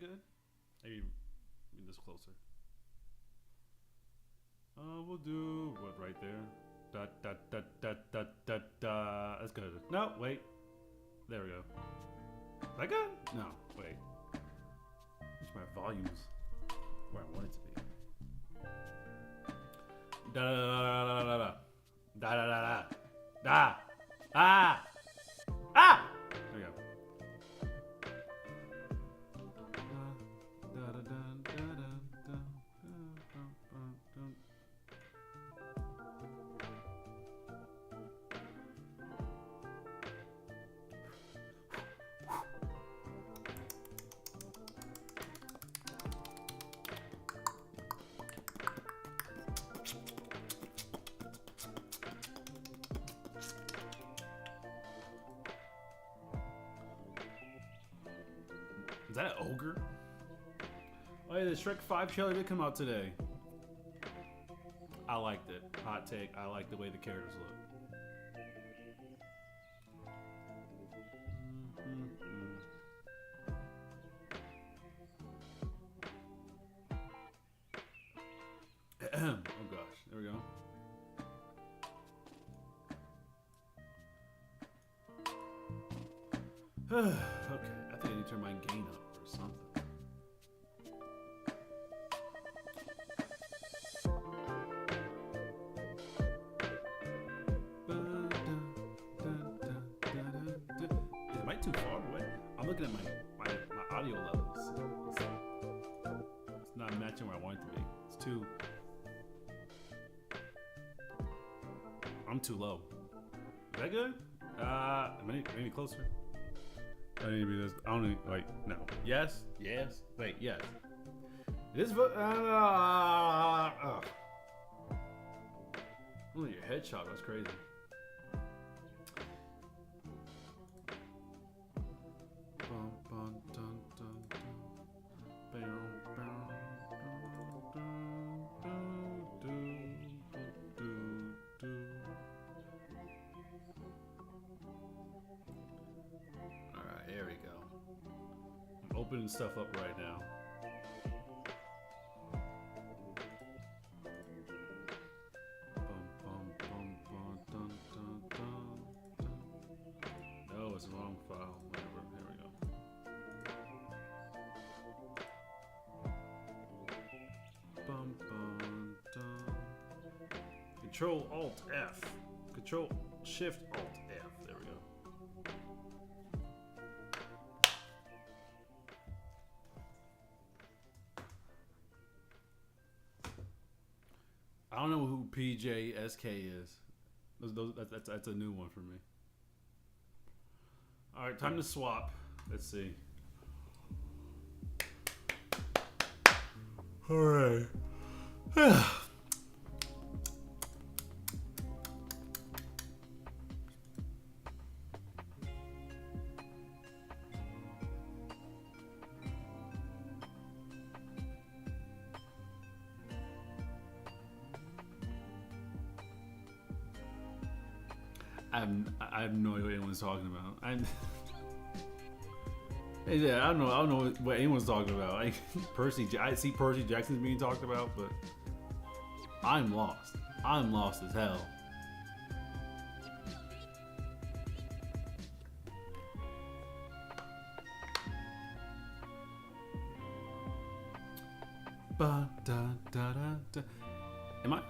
good? Maybe this closer. We'll do what right there. Da da da da da da da. That's good. No, wait. There we go. Is that good? No, wait. My volume's where I want it to be. Da da da da da da da da da da da ah ah. There we go. Is that an ogre? Oh yeah, the Shrek 5 trailer did come out today. I liked it. Hot take. I like the way the characters look. Oh gosh, there we go. Okay, I think I need to turn my gain up or something. Am I too far away? I'm looking at my audio levels. It's not matching where I want it to be. It's too... I'm too low. Is that good? Maybe closer. I need to be this. I don't need, like, no. Yes. Yes. Wait, yes. This vote. Only your headshot. That's crazy. Bum, bum, dun, dun, dun. Bam, bam, dun, dun, dun, dun, dun, dun. Alright, here we go. I'm opening stuff up right now. Bum, bum, bum, bum, dun, dun, dun, dun. No, it's the wrong file. Whatever. Here we go. Bum, bum, dun. Control Alt F. Control Shift Alt F. There we go. I don't know who PJSK is. That's a new one for me. All right, time to swap. Let's see. All right. I have no idea what anyone's talking about. Yeah, I don't know what anyone's talking about. I see Percy Jackson's being talked about, but I'm lost. I'm lost as hell. Ba da da da da. Am I?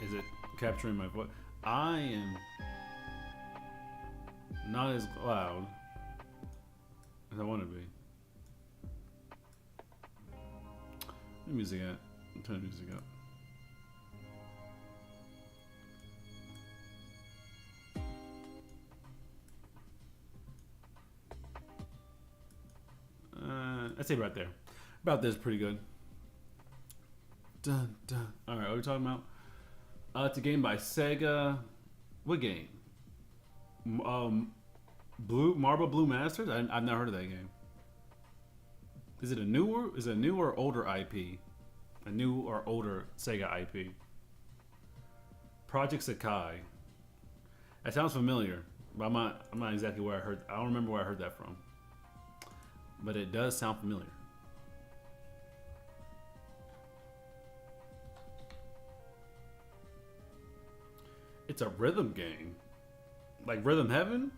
Is it capturing my voice? I am not as loud as I want to be. Turn the music up. Turn the music up. I'd say right there. About this, pretty good. Dun dun. All right, what are we talking about? It's a game by Sega. What game? Marble Blue Masters? I've never heard of that game. Is it a new or older IP? A new or older Sega IP? Project Sakai. That sounds familiar. But I'm not exactly where I heard. I don't remember where I heard that from. But it does sound familiar. It's a rhythm game, like Rhythm Heaven.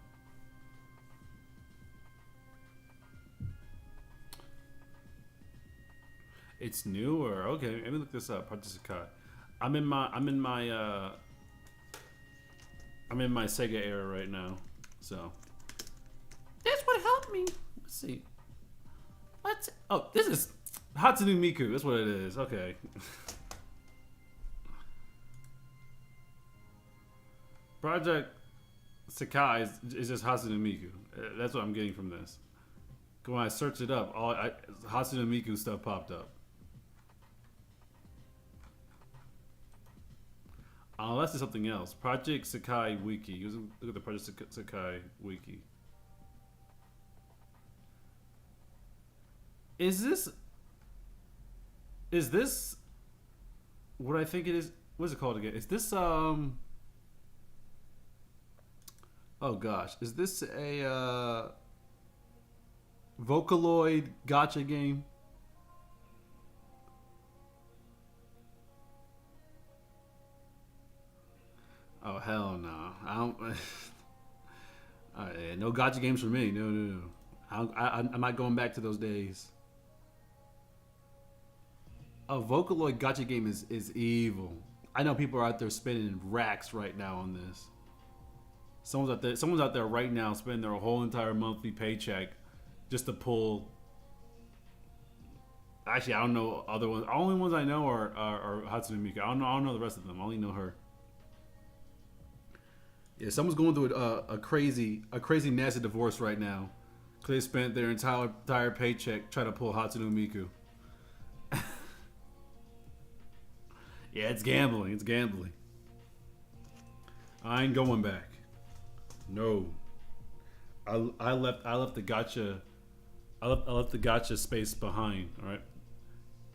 It's newer. Okay, let me look this up. Project Sakai. I'm in my Sega era right now, so that's what helped me. Let's see. Oh, this is Hatsune Miku. That's what it is. Okay. Project Sakai is just Hatsune Miku. That's what I'm getting from this. When I searched it up, Hatsune Miku stuff popped up. Unless it's something else. Project Sakai Wiki. Look at the Project Sakai Wiki. Is this what I think it is? What's it called again? Is this oh gosh, is this a Vocaloid gacha game? Oh hell no! I don't. No gacha games for me. No, no, no. I'm not going back to those days. A Vocaloid gacha game is evil. I know people are out there spending racks right now on this. Someone's out there right now spending their whole entire monthly paycheck just to pull. Actually, I don't know other ones. The only ones I know are Hatsune Miku. I don't know the rest of them. I only know her. Yeah, someone's going through a crazy nasty divorce right now because they spent their entire paycheck trying to pull Hatsune Miku. Yeah, it's gambling. It's gambling. I ain't going back. No. I left the gacha. I left the gacha space behind. All right.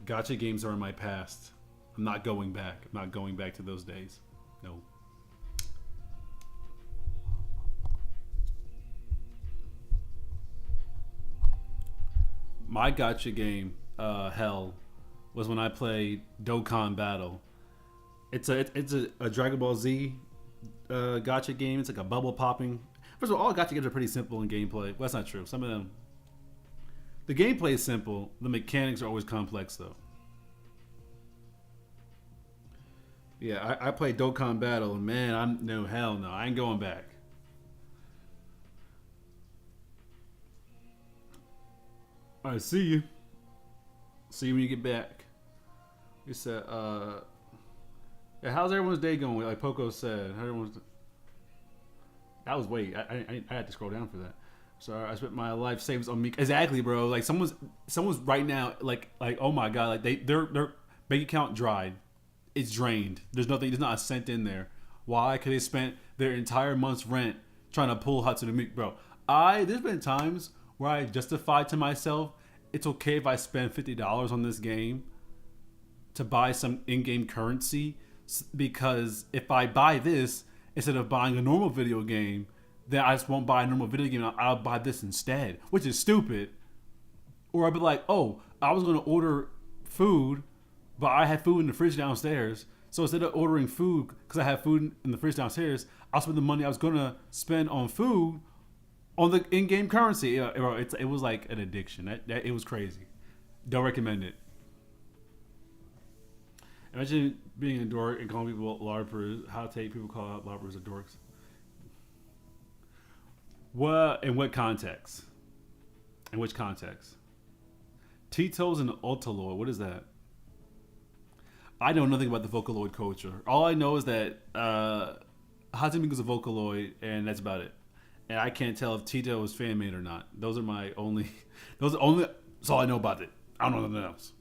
Gacha games are in my past. I'm not going back. I'm not going back to those days. No. My gacha game, hell, was when I played Dokkan Battle. It's a Dragon Ball Z gacha game. It's like a bubble popping. First of all gacha games are pretty simple in gameplay. Well, that's not true. Some of them, the gameplay is simple. The mechanics are always complex, though. Yeah, I played Dokkan Battle, and man, hell no, I ain't going back. All right, see you. See you when you get back. He said, yeah, how's everyone's day going? Like Poco said, that was wait. I had to scroll down for that. Sorry, I spent my life savings on me. Exactly, bro. Like someone's right now. Like oh my god. Like their bank account dried. It's drained. There's nothing. There's not a cent in there. Why? Because they spent their entire month's rent trying to pull Hatsune Miku, bro. There's been times where I justified to myself, it's okay if I spend $50 on this game to buy some in-game currency, because if I buy this instead of buying a normal video game, then I just won't buy a normal video game. I'll buy this instead, which is stupid. Or I'll be like, oh, I was going to order food, but I had food in the fridge downstairs. So instead of ordering food, because I have food in the fridge downstairs, I'll spend the money I was going to spend on food on the in-game currency. It was like an addiction. It was crazy. Don't recommend it. Imagine being a dork and calling people LARPers. How take people call out LARPers as dorks. What? In what context? In which context? Tito's and Ultaloid. What is that? I know nothing about the Vocaloid culture. All I know is that Hatsune is a Vocaloid, and that's about it. And I can't tell if Tito is fan made or not. Those are my only. That's all I know about it. I don't know nothing else.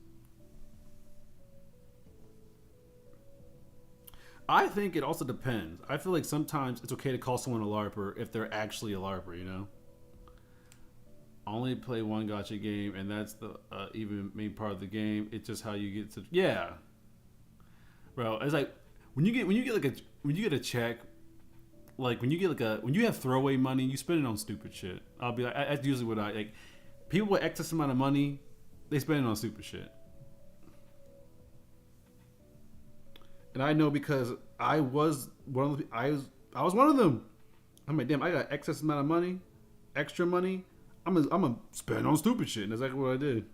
I think it also depends. I feel like sometimes it's okay to call someone a LARPer if they're actually a LARPer, you know? I only play one gacha game, and that's the even main part of the game. It's just how you get to. Yeah. Bro, it's like when you get a check like when you get when you have throwaway money, you spend it on stupid shit. I'll be like, that's usually what I like. People with excess amount of money, they spend it on stupid shit. And I know because I was one of the, I was one of them. I'm like, damn, I got excess amount of money, extra money. I'm gonna spend on stupid shit, and that's exactly what I did.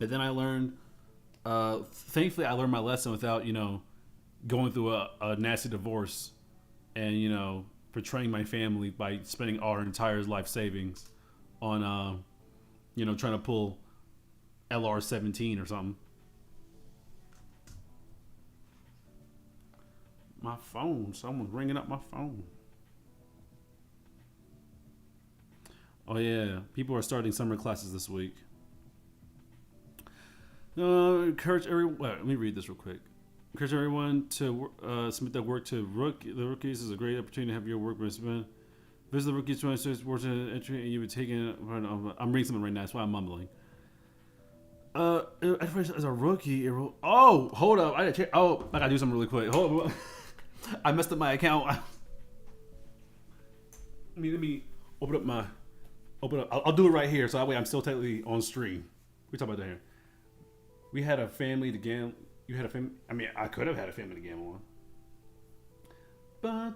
And then I learned. Thankfully, I learned my lesson without going through a nasty divorce, and betraying my family by spending our entire life savings on trying to pull LR17 or something. My phone. Someone's ringing up my phone. Oh yeah, people are starting summer classes this week. Encourage everyone. Let me read this real quick. Encourage everyone to submit their work to the rookies. Is a great opportunity to have your work submitted. Visit the rookies 26 work entry, and you would take in. I'm reading something right now. That's why I'm mumbling. As a rookie, oh, hold up! I gotta do something really quick. Hold up. I messed up my account. Let me open up. I'll do it right here, so that way I'm still technically on stream. We talk about that here. We had a family to gamble. You had a family. I mean, I could have had a family to gamble on.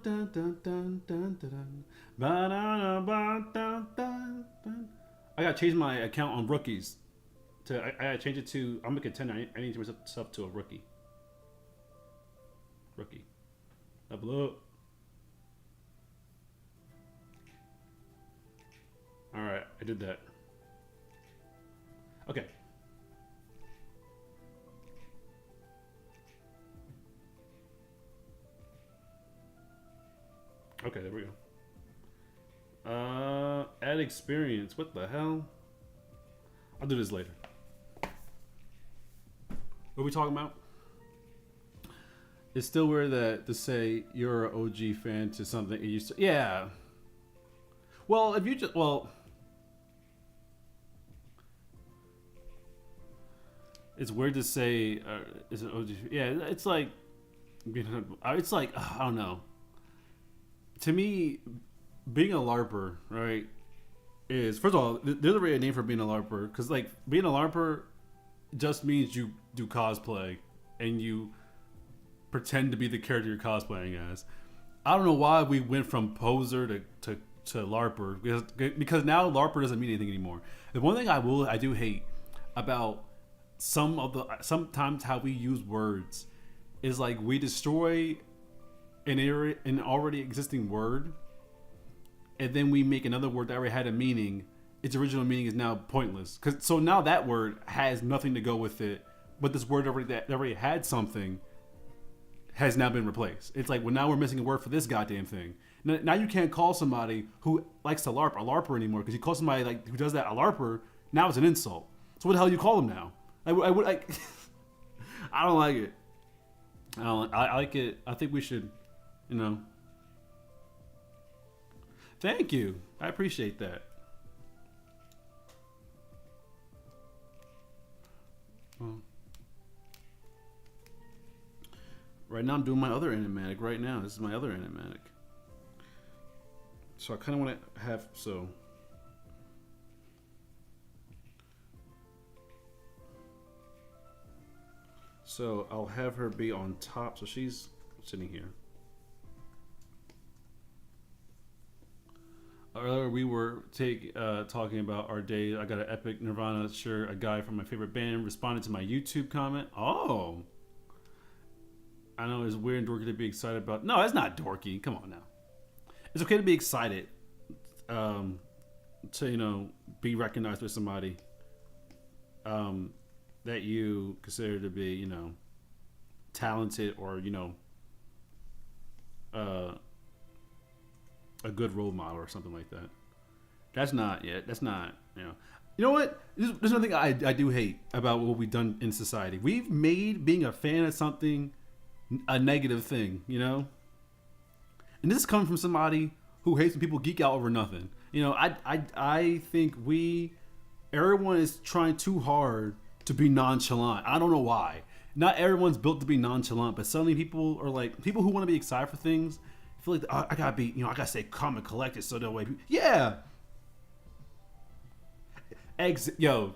I gotta change my account on rookies. I gotta change it to. I'm a contender. I need to change myself to a rookie. Rookie. Level up. All right, I did that. Okay. Okay, there we go. Add experience. What the hell? I'll do this later. What are we talking about? It's still weird to say you're an OG fan to something you used to. Yeah. Well, if you just it's weird to say is an OG. Yeah, it's like I don't know. To me, being a LARPer, right, is first of all there's a right name for being a LARPer because like being a LARPer just means you do cosplay and you pretend to be the character you're cosplaying as. I don't know why we went from poser to LARPer because now LARPer doesn't mean anything anymore. The one thing I do hate about sometimes how we use words is like we destroy an already existing word and then we make another word that already had a meaning. Its original meaning is now pointless so now that word has nothing to go with it, but this word that already had something has now been replaced. It's like, well, now we're missing a word for this goddamn thing. Now you can't call somebody who likes to LARP a LARPer anymore because you call somebody like who does that a LARPer. Now it's an insult. So what the hell do you call them now? I would I don't like it. I like it. I think we should, Thank you. I appreciate that. Well, right now I'm doing my other animatic right now. This is my other animatic. So I kind of want to have, so I'll have her be on top. So she's sitting here. Earlier we were talking about our day. I got an epic Nirvana shirt. A guy from my favorite band responded to my YouTube comment. Oh. I know it's weird and dorky to be excited about. No, it's not dorky. Come on now. It's okay to be excited to, be recognized by somebody that you consider to be, talented or, a good role model or something like that. That's not. You know what? There's another thing I do hate about what we've done in society. We've made being a fan of something a negative thing, and this is coming from somebody who hates when people geek out over nothing. I think everyone is trying too hard to be nonchalant. I don't know why. Not everyone's built to be nonchalant, but suddenly people who want to be excited for things feel like I gotta be, I gotta stay calm and collected so that way. Yeah. Yo,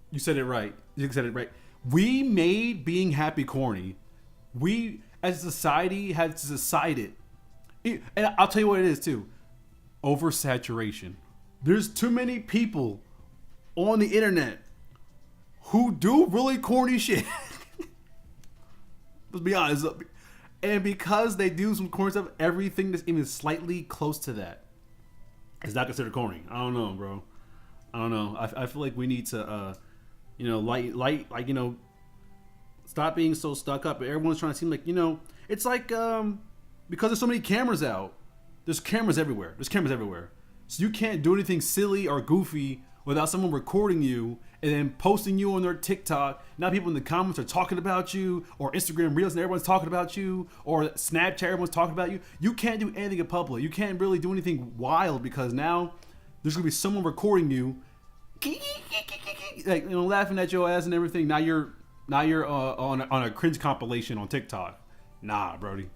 you said it right. You said it right. We made being happy corny. We, as a society, have decided. And I'll tell you what it is too. Oversaturation. There's too many people on the internet who do really corny shit. Let's be honest. And because they do some corny stuff, everything that's even slightly close to that is not considered corny. I don't know, bro. I don't know. I feel like we need to, stop being so stuck up. Everyone's trying to seem like, it's like, because there's so many cameras out. There's cameras everywhere. So you can't do anything silly or goofy without someone recording you and then posting you on their TikTok. Now people in the comments are talking about you, or Instagram Reels and everyone's talking about you, or Snapchat, everyone's talking about you. You can't do anything in public. You can't really do anything wild because now there's gonna be someone recording you, like, laughing at your ass and everything. Now you're on a cringe compilation on TikTok. Nah, Brody.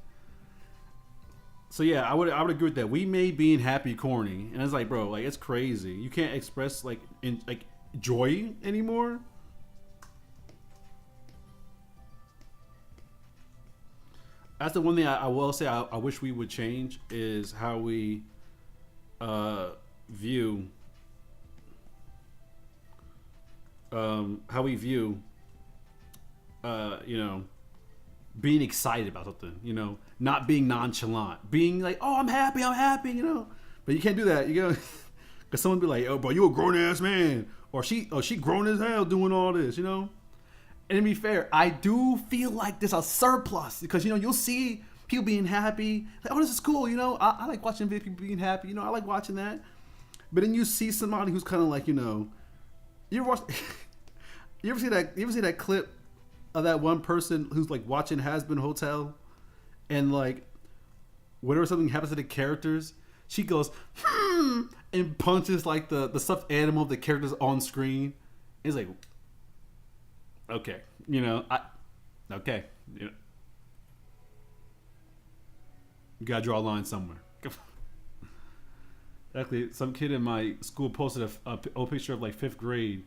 So yeah, I would agree with that. We made being happy corny, and it's like, bro, like, it's crazy. You can't express joy anymore. That's the one thing I will say I wish we would change is how we view being excited about something, not being nonchalant, being like, oh, I'm happy, but you can't do that, because someone be like, oh, bro, you a grown ass man, or she grown as hell doing all this, And to be fair, I do feel like there's a surplus because, you'll see people being happy, like, oh, this is cool, I like watching people being happy, I like watching that, but then you see somebody who's kind of like, you ever watch, you ever see that clip of that one person who's like watching Has Been Hotel, and like whenever something happens to the characters, she goes and punches like the stuffed animal of the characters on screen. It's like, okay, okay, you gotta draw a line somewhere. Actually, some kid in my school posted a picture of like 5th grade.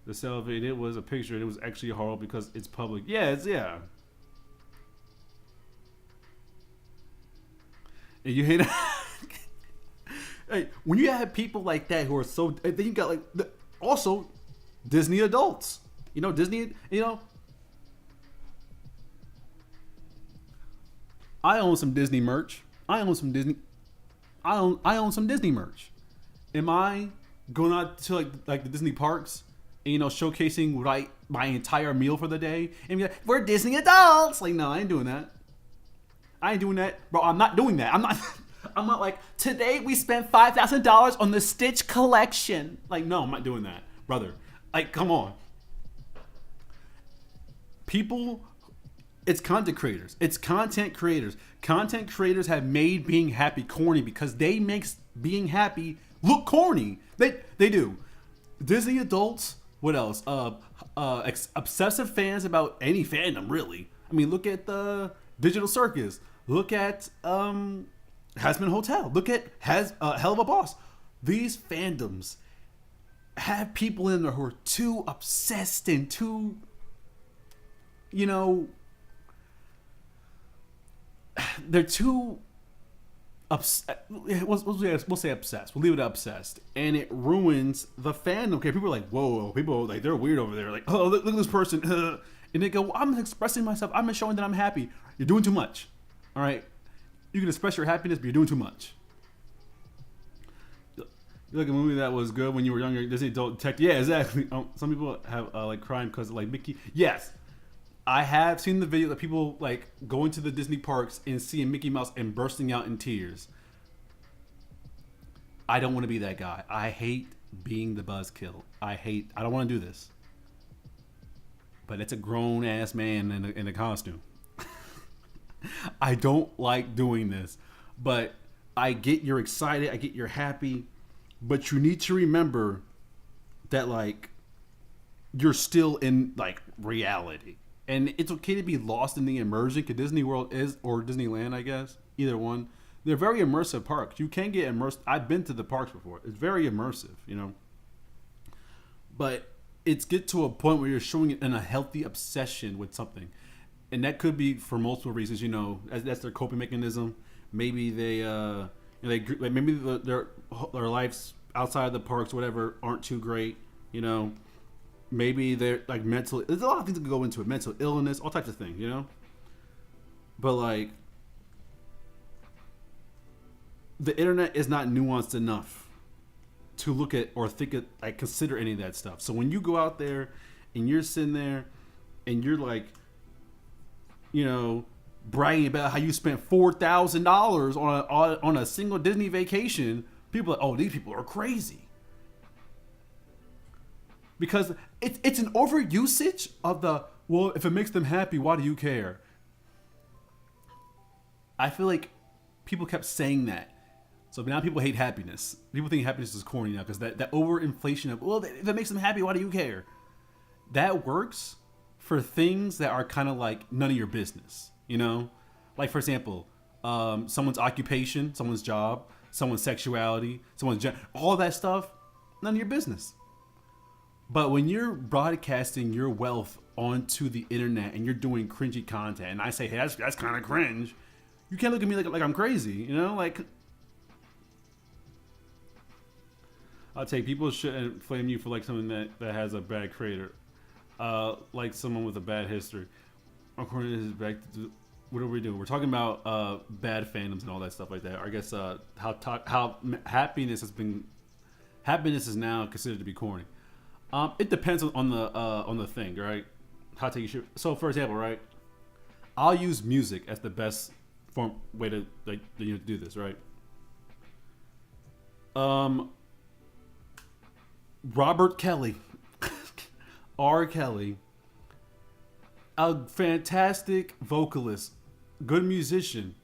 The selfie, and it was a picture, and it was actually horrible because it's public. Yeah. And you hate it. Hey, when you have people like that who are so, then you got also Disney adults. Disney. I own some Disney merch. I own some Disney merch. Am I going out to like the Disney parks? Showcasing my entire meal for the day and be like, we're Disney adults. Like, no, I ain't doing that. Bro. I'm not doing that. I'm not like, today we spent $5,000 on the Stitch collection. Like, no, I'm not doing that, brother. Like, come on. People, it's content creators. Content creators have made being happy corny because they make being happy look corny. They do. Disney adults. What else? Obsessive fans about any fandom, really. I mean, look at the Digital Circus. Look at Has Been Hotel. Look at Hell of a Boss. These fandoms have people in there who are too obsessed and too, they're too we'll say obsessed. We'll leave it at obsessed, and it ruins the fandom. Okay, people are like, whoa, people like they're weird over there. Like, oh, look at this person, and they go, well, I'm expressing myself. I'm showing that I'm happy. You're doing too much. All right, you can express your happiness, but you're doing too much. You look at a movie that was good when you were younger. Disney adult detective. Yeah, exactly. Some people have like crying because of like Mickey. Yes. I have seen the video that people like going to the Disney parks and seeing Mickey Mouse and bursting out in tears. I don't want to be that guy. I hate being the buzzkill. I don't want to do this. But it's a grown ass man in a costume. I don't like doing this. But I get you're excited. I get you're happy. But you need to remember that like you're still in like reality. And it's okay to be lost in the immersion, because Disney World is, or Disneyland, I guess, either one. They're very immersive parks. You can get immersed. I've been to the parks before. It's very immersive, you know. But it's get to a point where you're showing it in a healthy obsession with something, and that could be for multiple reasons. You know, that's their coping mechanism. Maybe they, maybe their lives outside of the parks, whatever, aren't too great. You know, maybe they're like mental. There's a lot of things that can go into it. Mental illness, all types of things. You know, but like the internet is not nuanced enough to look at or think of, like, consider any of that stuff. So when you go out there and you're sitting there and you're like, you know, bragging about how you spent $4,000 on a single Disney vacation, people are like, oh, these people are crazy. Because it's an overusage of the, well, if it makes them happy, why do you care? I feel like people kept saying that. So now people hate happiness. People think happiness is corny now because that overinflation of, well, if it makes them happy, why do you care? That works for things that are kind of like none of your business, you know? Like, for example, someone's occupation, someone's job, someone's sexuality, all that stuff, none of your business. But when you're broadcasting your wealth onto the internet and you're doing cringy content, and I say, hey, that's kind of cringe, you can't look at me like I'm crazy, you know? Like, I'll take people shouldn't flame you for like something that has a bad creator, like someone with a bad history. According to his back, what are we doing? We're talking about bad fandoms and all that stuff like that. I guess how happiness is now considered to be corny. It depends on the thing, right? How take you should. So for example, right? I'll use music as the best way to do this, right? Robert Kelly, R. Kelly, a fantastic vocalist, good musician.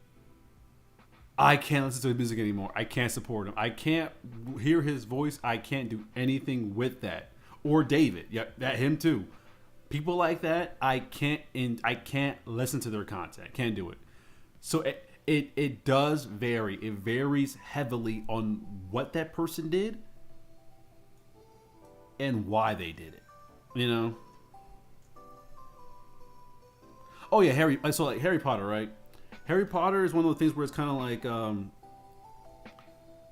I can't listen to his music anymore. I can't support him. I can't hear his voice. I can't do anything with that. Or David, yeah, that him too. People like that, I can't listen to their content. Can't do it. So it does vary. It varies heavily on what that person did and why they did it, you know. Oh yeah, Harry Potter, right? Harry Potter is one of those things where it's kind of like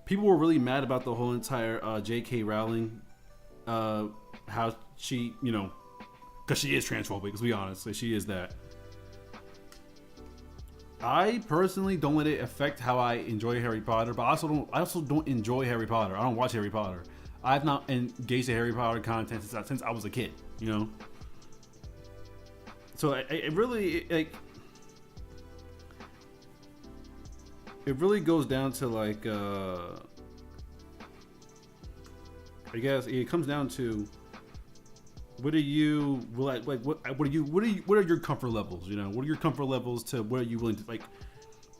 people were really mad about the whole entire J.K. Rowling, how she, you know, because she is transphobic. Let's be honest, so she is that. I personally don't let it affect how I enjoy Harry Potter, but I also don't enjoy Harry Potter. I don't watch Harry Potter. I've not engaged in Harry Potter content since I was a kid, you know. So it really goes down to like I guess it comes down to what are you like what are your comfort levels, you know? What are your comfort levels to what are you willing to, like,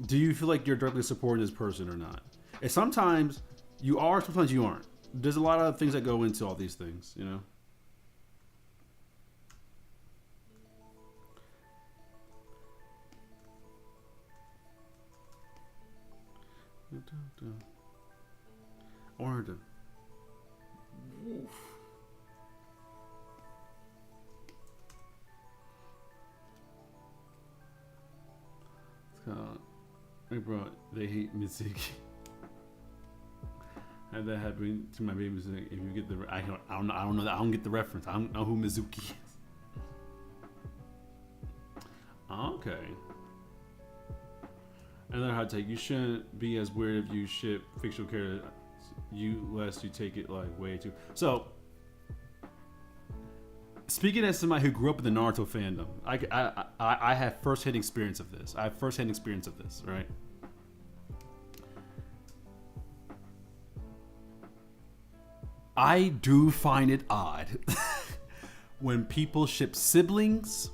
do you feel like you're directly supporting this person or not? And sometimes you are, sometimes you aren't. There's a lot of things that go into all these things, you know. I wanted to. Oof. Hey bro, they hate Mizuki. Had that happen to my baby. If you get the, I don't know. I don't get the reference. I don't know who Mizuki is. Okay. Another hot take: you shouldn't be as weird if you ship fictional characters. Lest you take it like way too. So, speaking as somebody who grew up in the Naruto fandom, I have first-hand experience of this. Right? I do find it odd when people ship siblings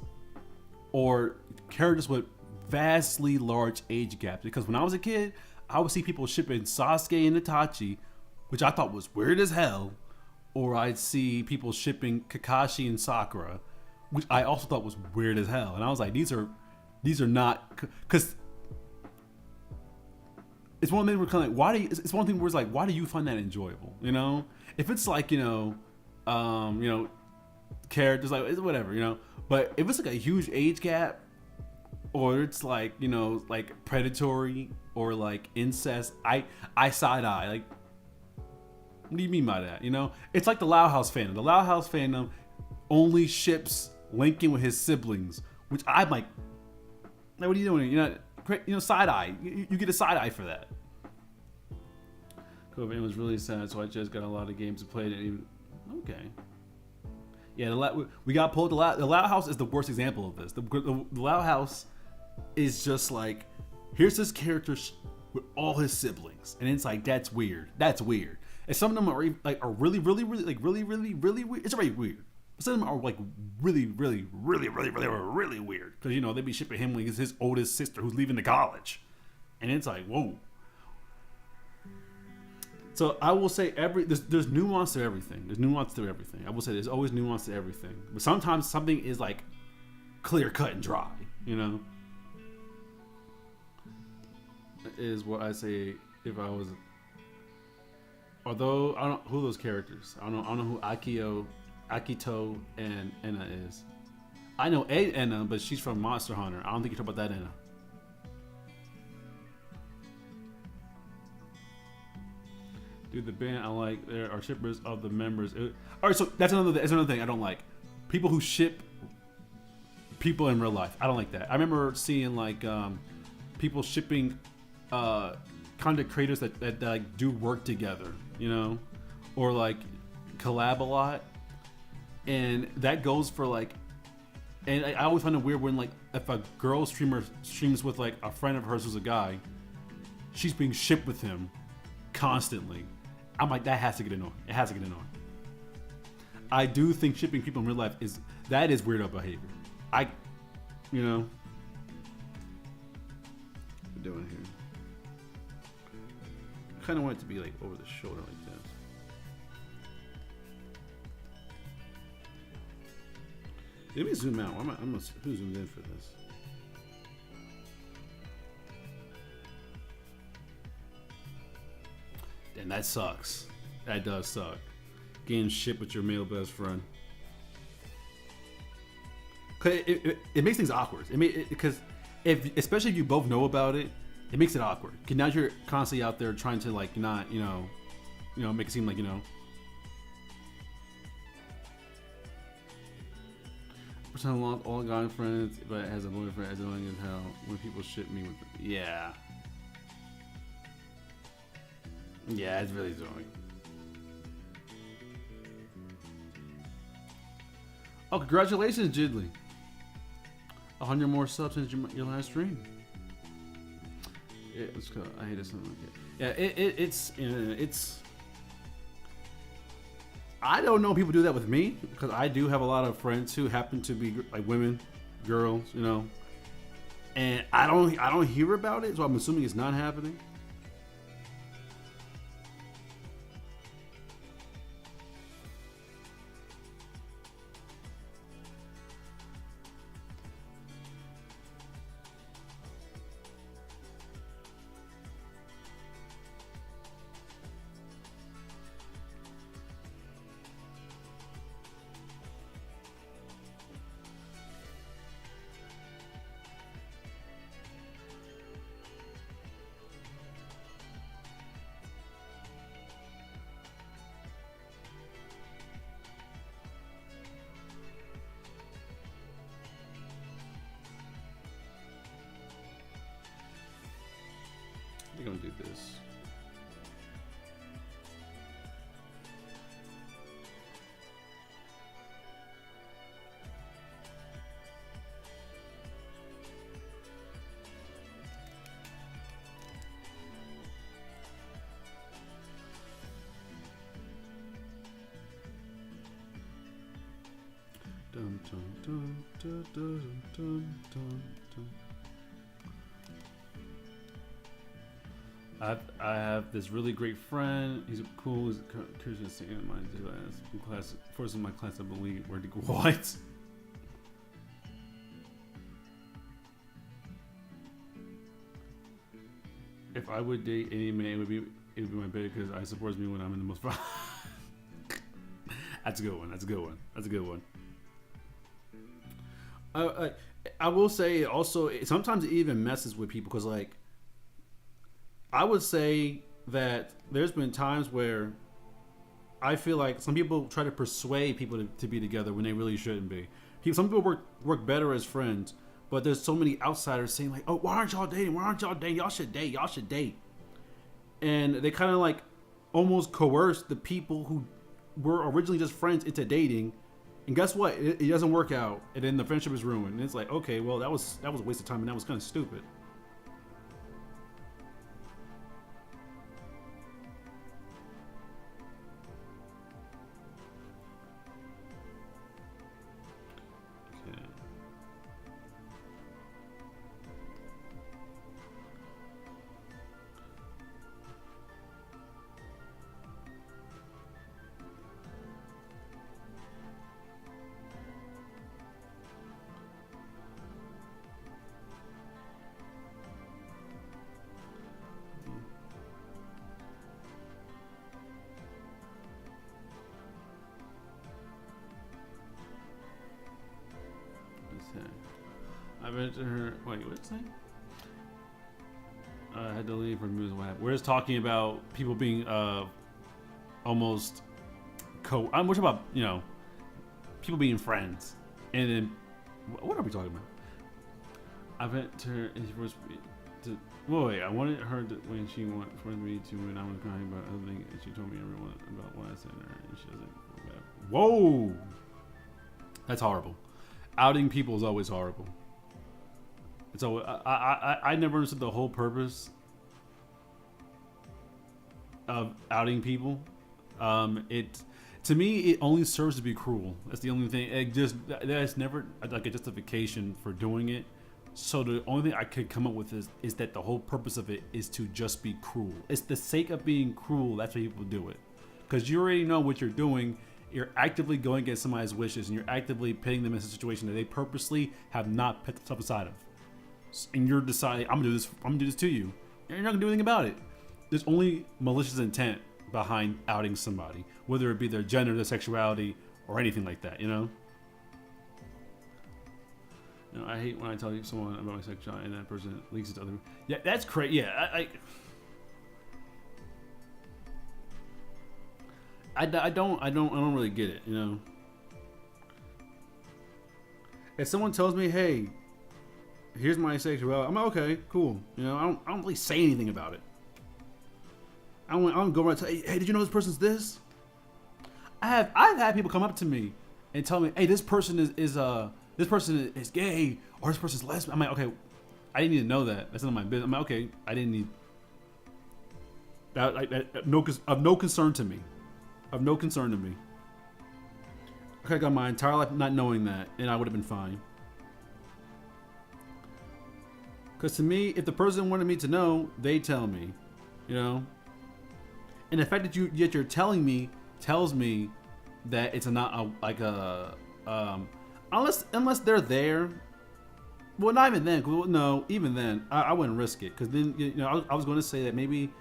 or characters with vastly large age gaps. Because when I was a kid, I would see people shipping Sasuke and Itachi, which I thought was weird as hell. Or I'd see people shipping Kakashi and Sakura, which I also thought was weird as hell. And I was like, these are not, because it's one thing where kind of like, why do you, it's one thing where it's like, why do you find that enjoyable? You know, if it's like, characters, like, it's whatever, but if it's like a huge age gap, or it's like, like predatory or like incest, I side eye. Like, what do you mean by that? It's like the Loud House fandom. The Loud House fandom only ships Lincoln with his siblings, which I'm like, what are you doing? Side eye. You get a side eye for that. COVID was really sad, so I just got a lot of games to play. Okay. Yeah, we got pulled. The Loud House is the worst example of this. The Loud House is just like, here's this character with all his siblings, and it's like, that's weird. That's weird. And some of them are really weird. It's already weird. Some of them are like really weird, because they be shipping him with his oldest sister who's leaving to college, and it's like, whoa. So I will say there's nuance to everything. There's nuance to everything. I will say there's always nuance to everything, but sometimes something is like clear cut and dry. Is what I say if I was. Although I don't know who those characters. I don't know who Akito and Enna is. I know Enna, but she's from Monster Hunter. I don't think you're talking about that Enna. Dude, the band I like, there are shippers of the members. All right, so that's another thing I don't like. People who ship people in real life. I don't like that. I remember seeing like people shipping content creators that like do work together, or like collab a lot, and that goes for like. And I always find it weird when like if a girl streamer streams with like a friend of hers who's a guy, she's being shipped with him constantly. I'm like, that has to get annoying. It has to get annoying. I do think shipping people in real life is weirdo behavior. What we're doing here. I kind of want it to be like over the shoulder like this. Let me zoom out. Who zoomed in for this? And that sucks. That does suck. Getting shit with your male best friend. It makes things awkward. Because especially if you both know about it, it makes it awkward. Because now you're constantly out there trying to like not, make it seem like, Pretend I lost all guy friends, but has a boyfriend as annoying as hell when people ship me with it. Yeah. Yeah, it's really annoying. Oh, congratulations, Jiddly. 100 more subs since your last stream. Let's go. I hate it something like it. Yeah, it's. I don't know if people do that with me, because I do have a lot of friends who happen to be like women, girls, and I don't hear about it, so I'm assuming it's not happening. We're gonna do this. Dun, dun, dun, dun, dun, dun, dun, dun. I have this really great friend. He's cool. He's Christian in my class. First in my class, I believe. Where to go? What? If I would date any man, it would be my baby because I supports me when I'm in the most. That's a good one. That's a good one. That's a good one. I will say also sometimes it even messes with people because like I would say that there's been times where I feel like some people try to persuade people to be together when they really shouldn't be. Some people work better as friends, but there's so many outsiders saying like, "Oh, why aren't y'all dating? Why aren't y'all dating? Y'all should date. Y'all should date." And they kind of like almost coerce the people who were originally just friends into dating. And guess what? It doesn't work out, and then the friendship is ruined. And it's like, okay, well, that was a waste of time, and that was kind of stupid. Okay. I mentioned her. Wait, what's that? I had to leave for the news. What happened? We're just talking about people being almost I'm talking about people being friends, and then what are we talking about? I went to her and she was to. Wait, I wanted her to, when she wanted me to when I was crying about other things, and she told me everyone about what I said to her, and she doesn't feel bad. Whoa, that's horrible. Outing people is always horrible. So I never understood the whole purpose of outing people. To me it only serves to be cruel. That's the only thing. That's never like a justification for doing it. So the only thing I could come up with is that the whole purpose of it is to just be cruel. It's the sake of being cruel. That's why people do it, because you already know what you're doing. You're actively going against somebody's wishes, and you're actively putting them in a situation that they purposely have not put themselves aside of. And you're deciding, I'm gonna do this to you, and you're not gonna do anything about it. There's only malicious intent behind outing somebody, whether it be their gender, their sexuality, or anything like that. I hate when I tell someone about my sexuality and that person leaks it to other people. Yeah, that's crazy. Yeah, I don't really get it. If someone tells me, hey, here's my sexuality, I'm like, okay, cool. I don't really say anything about it. I don't go around and tell, hey, did you know this person's this? I've had people come up to me and tell me, hey, this person is gay, or this person's lesbian. I'm like, okay, I didn't need to know that. That's none of my business. I'm like, okay, I didn't need that. Of no concern to me. Of no concern to me. I could have gone my entire life not knowing that, and I would have been fine. Because to me, if the person wanted me to know, they tell me, And the fact that you're telling me tells me that it's not unless they're there. Well, not even then. No, even then, I wouldn't risk it. Because then, I was going to say that maybe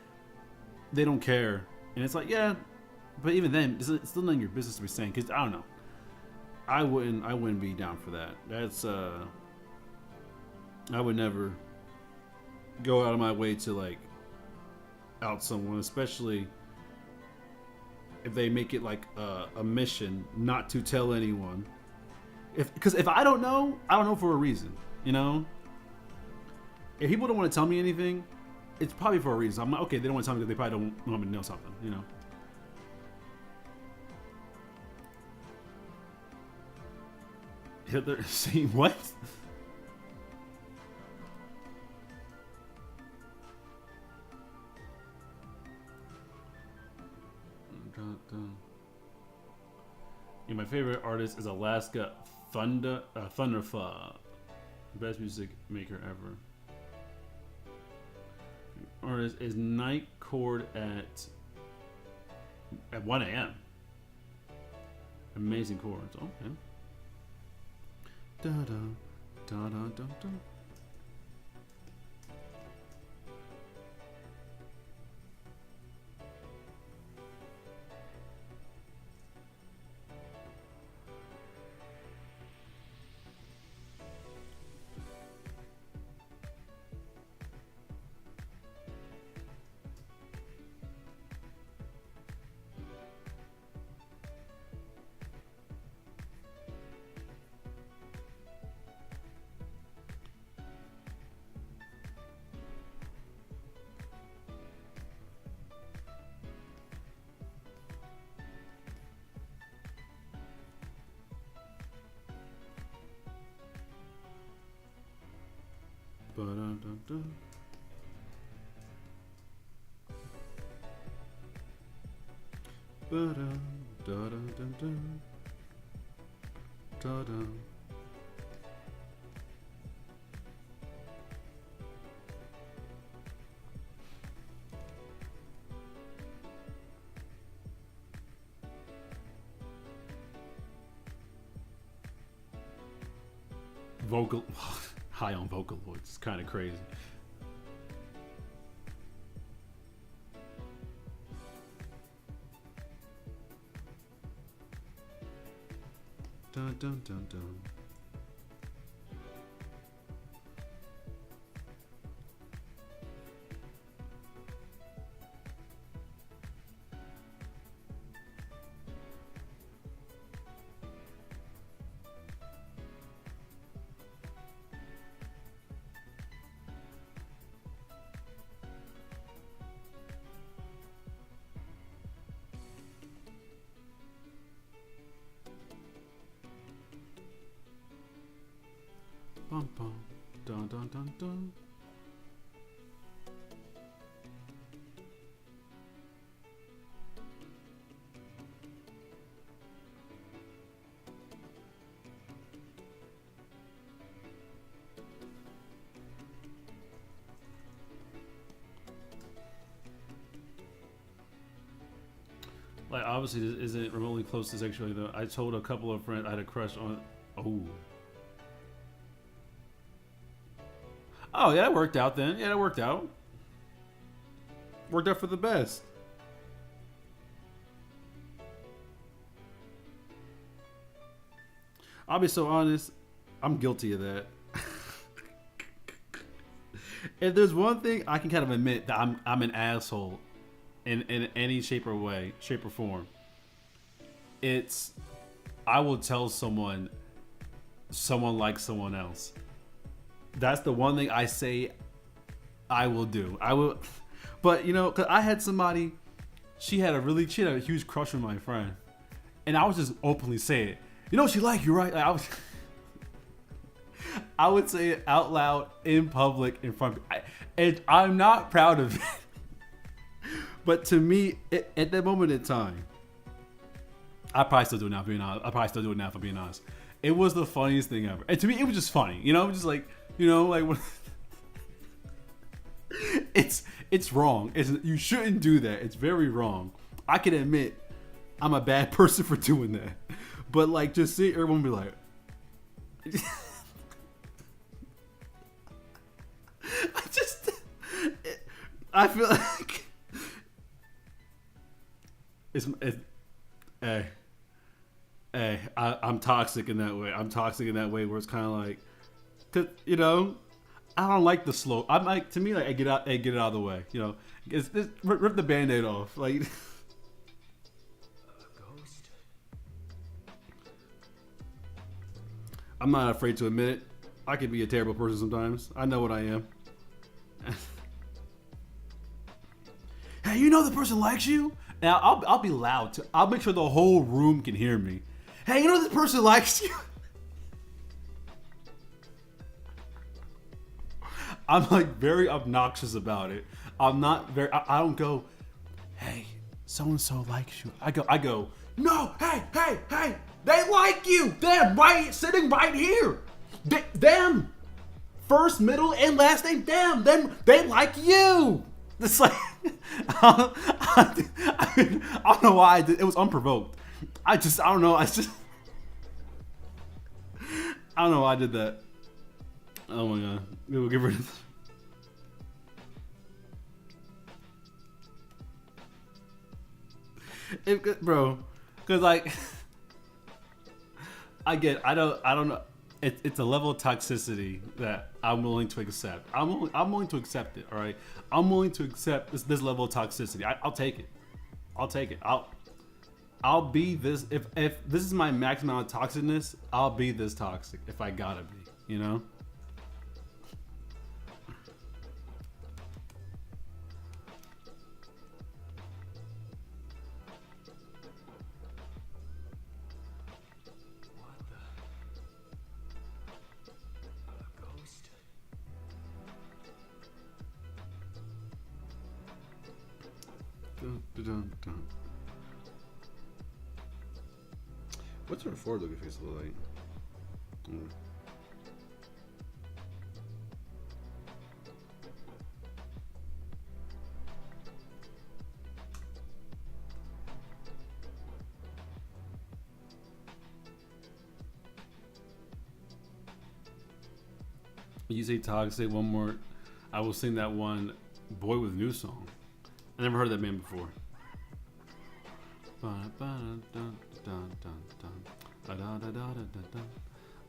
they don't care, and it's like, yeah. But even then, it's still none of your business to be saying. Because I don't know. I wouldn't be down for that. That's I would never go out of my way to like out someone, especially if they make it like a mission not to tell anyone. Because if I don't know for a reason. If people don't want to tell me anything, it's probably for a reason. I'm like, okay, they don't want to tell me because they probably don't want me to know something. Hitler saying what? Yeah, my favorite artist is Alaska Thunderfa, best music maker ever. Artist is Night Chord at 1 a.m. Amazing chords. Okay. Da da da da da da. Ba-dum-dum-dum. Ba-dum, da-dum-dum-dum. Da-dum. Vocal, high on Vocaloids. It's kind of crazy. Dun dun dun dun. Bum bum, dun dun dun dun. Like, obviously, this isn't remotely close to sexuality, though. I told a couple of friends I had a crush on. Oh. Oh, yeah, that worked out then. Yeah, that worked out. Worked out for the best. I'll be so honest. I'm guilty of that. If there's one thing I can kind of admit that I'm an asshole in any shape or way, shape or form. It's I will tell someone likes someone else. That's the one thing I say I will do. I will, but you know, cause I had somebody, she had a huge crush on my friend, and I was just openly say it. You know, she like you, right? Like, I would say it out loud in public in front of me. And I'm not proud of it, but to me, at that moment in time, I probably still do it now. For being honest, I probably still do it now. For being honest, it was the funniest thing ever, and to me, it was just funny. You know, just like. You know, like when it's wrong. You shouldn't do that. It's very wrong. I can admit I'm a bad person for doing that, but like just see everyone be like, I feel like I'm toxic in that way. I'm toxic in that way where it's kind of like. Cause you know, I don't like the slow. I'm like to me like get it out of the way. You know, rip the Band-Aid off. Like, ghost. I'm not afraid to admit it. I can be a terrible person sometimes. I know what I am. Hey, you know the person likes you. Now I'll be loud. I'll make sure the whole room can hear me. Hey, you know this person likes you. I'm like very obnoxious about it. I'm not very. I don't go, hey, so and so likes you. I go. No, hey, they like you. They're sitting right here. Them, first, middle, and last name. Them, they like you. It's like I don't know why I did. It was unprovoked. I don't know. I don't know why I did that. Oh my god. We'll get rid of it, bro. Cause like I don't know. It's a level of toxicity that I'm willing to accept. I'm willing to accept it, all right? I'm willing to accept this level of toxicity. I'll take it. I'll take it. I'll be this if this is my maximum amount of toxicness, I'll be this toxic if I gotta be, you know? What's her forward-looking face look like? You say toxic, one more. I will sing that one Boy with New song. I never heard that man before.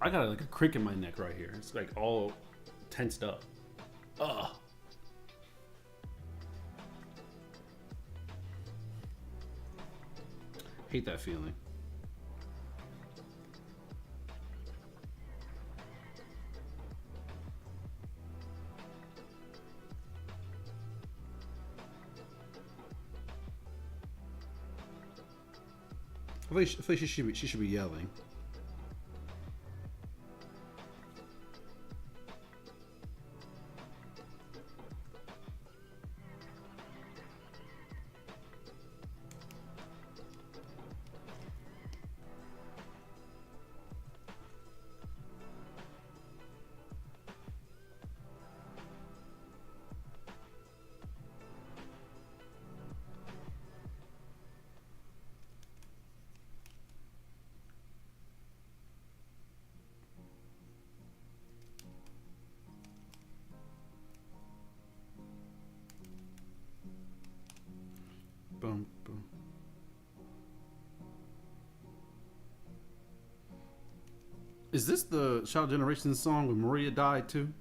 I got like a crick in my neck right here. It's like all tensed up. Ugh. Hate that feeling. I feel like she should be yelling. Boom, boom. Is this the Child Generation song when Maria died too?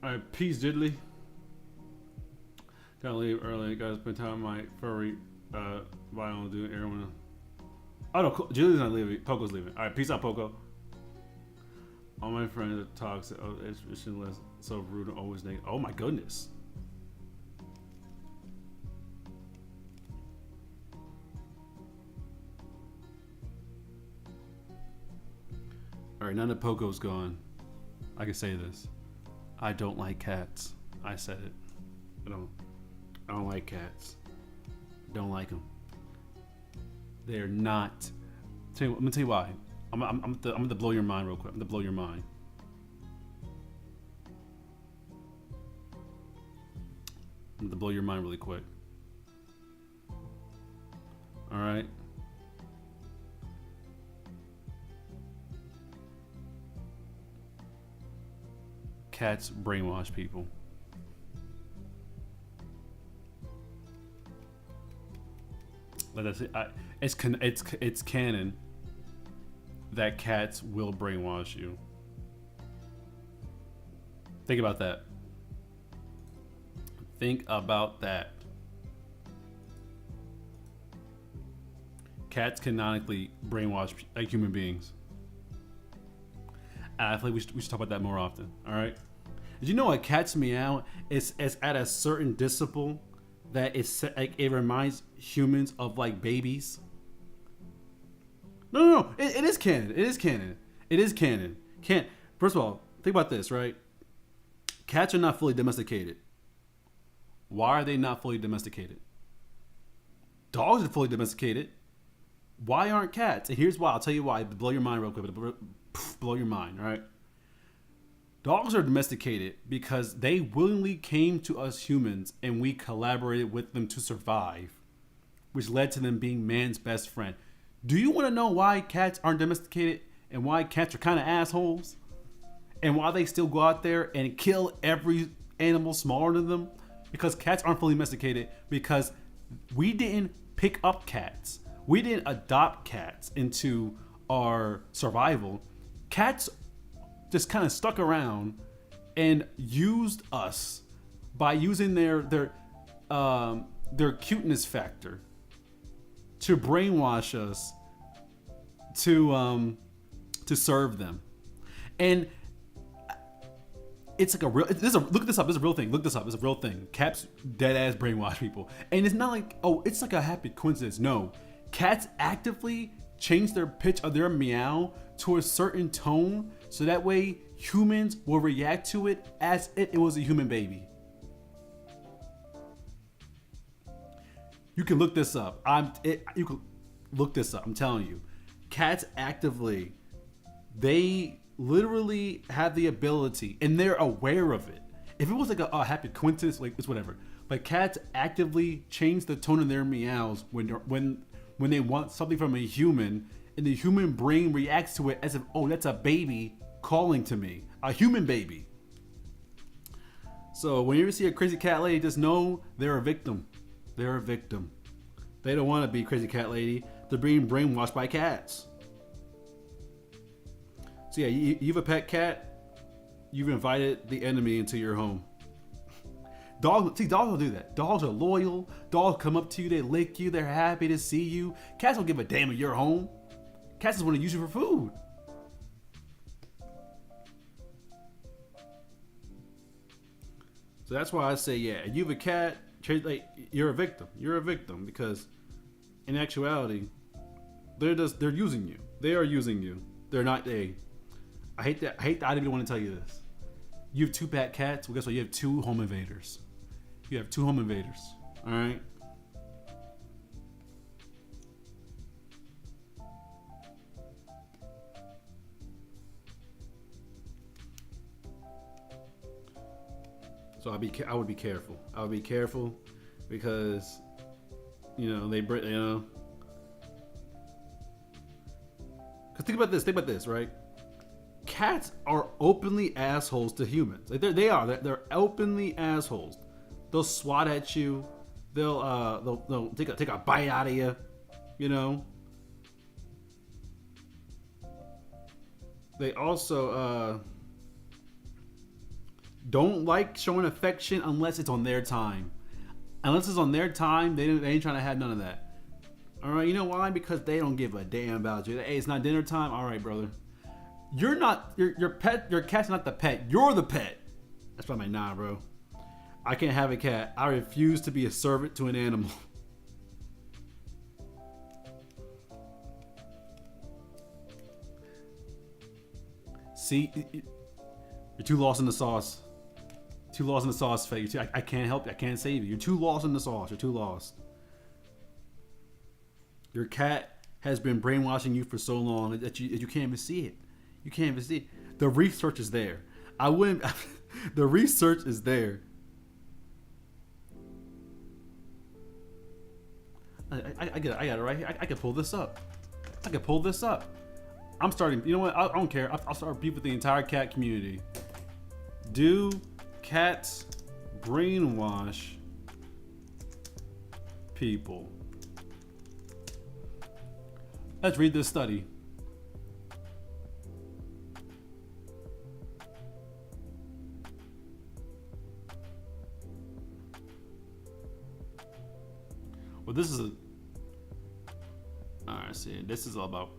Alright, peace diddly. Gotta leave early. Gotta spend time with my furry violin doing everyone. Oh no, Julie's not leaving. Poco's leaving. Alright, peace out, Poco. All my friends are toxic. Oh, it's less so rude and always negative. Oh my goodness. All right, now that Poco's gone, I can say this. I don't like cats. I said it. I don't like cats. Don't like them. They're not. I'm gonna tell you why. I'm gonna blow your mind real quick. I'm gonna blow your mind. I'm gonna blow your mind really quick. All right. Cats brainwash people. Like I said, it's canon that cats will brainwash you. Think about that. Think about that. Cats canonically brainwash like human beings. And I feel like we should talk about that more often. All right. Did you know a cat's meow is at a certain decibel that it's like it reminds humans of like babies? No. It is canon. It is canon. It is canon. First of all, think about this, right? Cats are not fully domesticated. Why are they not fully domesticated? Dogs are fully domesticated. Why aren't cats? And here's why. I'll tell you why. Blow your mind real quick. Blow your mind, all right? Dogs are domesticated because they willingly came to us humans and we collaborated with them to survive, which led to them being man's best friend. Do you want to know why cats aren't domesticated and why cats are kind of assholes? And why they still go out there and kill every animal smaller than them? Because cats aren't fully domesticated because we didn't pick up cats. We didn't adopt cats into our survival. Cats just kind of stuck around and used us by using their cuteness factor to brainwash us to serve them. And it's like look this up. It's a real thing. Look this up. It's a real thing. Cats dead ass brainwash people. And it's not like, oh, it's like a happy coincidence. No, cats actively change their pitch of their meow to a certain tone so that way humans will react to it as if it was a human baby. You can look this up. You can look this up. I'm telling you, cats actively, they literally have the ability, and they're aware of it. If it was like a happy coincidence, like it's whatever. But cats actively change the tone of their meows when they want something from a human, and the human brain reacts to it as if, oh, that's a baby calling to me, a human baby. So when you ever see a crazy cat lady, just know they're a victim. They're a victim. They don't want to be crazy cat lady. They're being brainwashed by cats. So yeah, you have a pet cat. You've invited the enemy into your home. Dogs will do that. Dogs are loyal. Dogs come up to you. They lick you. They're happy to see you. Cats don't give a damn if you're home. Cats just want to use you for food. So that's why I say, yeah, you have a cat, like, you're a victim. You're a victim because, in actuality, they're using you. They are using you. They're not a. I hate that. I didn't even want to tell you this. You have 2 pet cats. Well, guess what? You have 2 home invaders. You have 2 home invaders. All right. So I would be careful. I would be careful because, they bring, Because think about this, right? Cats are openly assholes to humans. Like they're openly assholes. They'll swat at you. They'll take a bite out of you. They also don't like showing affection unless it's on their time. Unless it's on their time, they ain't trying to have none of that. All right, you know why? Because they don't give a damn about you. Hey, it's not dinner time. All right, brother. You're not your pet. Your cat's not the pet. You're the pet. That's why I'm like, nah, bro. I can't have a cat. I refuse to be a servant to an animal. See, you're too lost in the sauce. Too lost in the sauce, Faye. I can't help you. I can't save you. You're too lost in the sauce. You're too lost. Your cat has been brainwashing you for so long that you can't even see it. You can't even see it. The research is there. I wouldn't. The research is there. I got it right here. I can pull this up. I can pull this up. I'm starting. You know what? I don't care. I'll start a beef with the entire cat community. Do cats brainwash people? Let's read this study. Well, this is alright, see, this is all about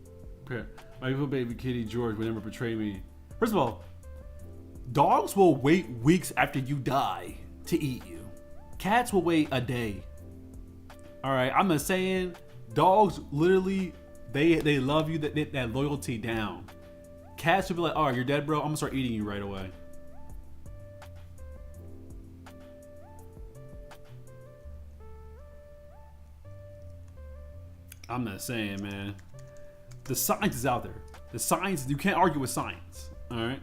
my little baby kitty George would never betray me. First of all, dogs will wait weeks after you die to eat you. Cats will wait a day. Alright, I'm just saying, dogs literally, they love you, that loyalty down. Cats will be like, alright, you're dead, bro, I'm gonna start eating you right away. I'm not saying, man. The science is out there. The science, you can't argue with science. All right.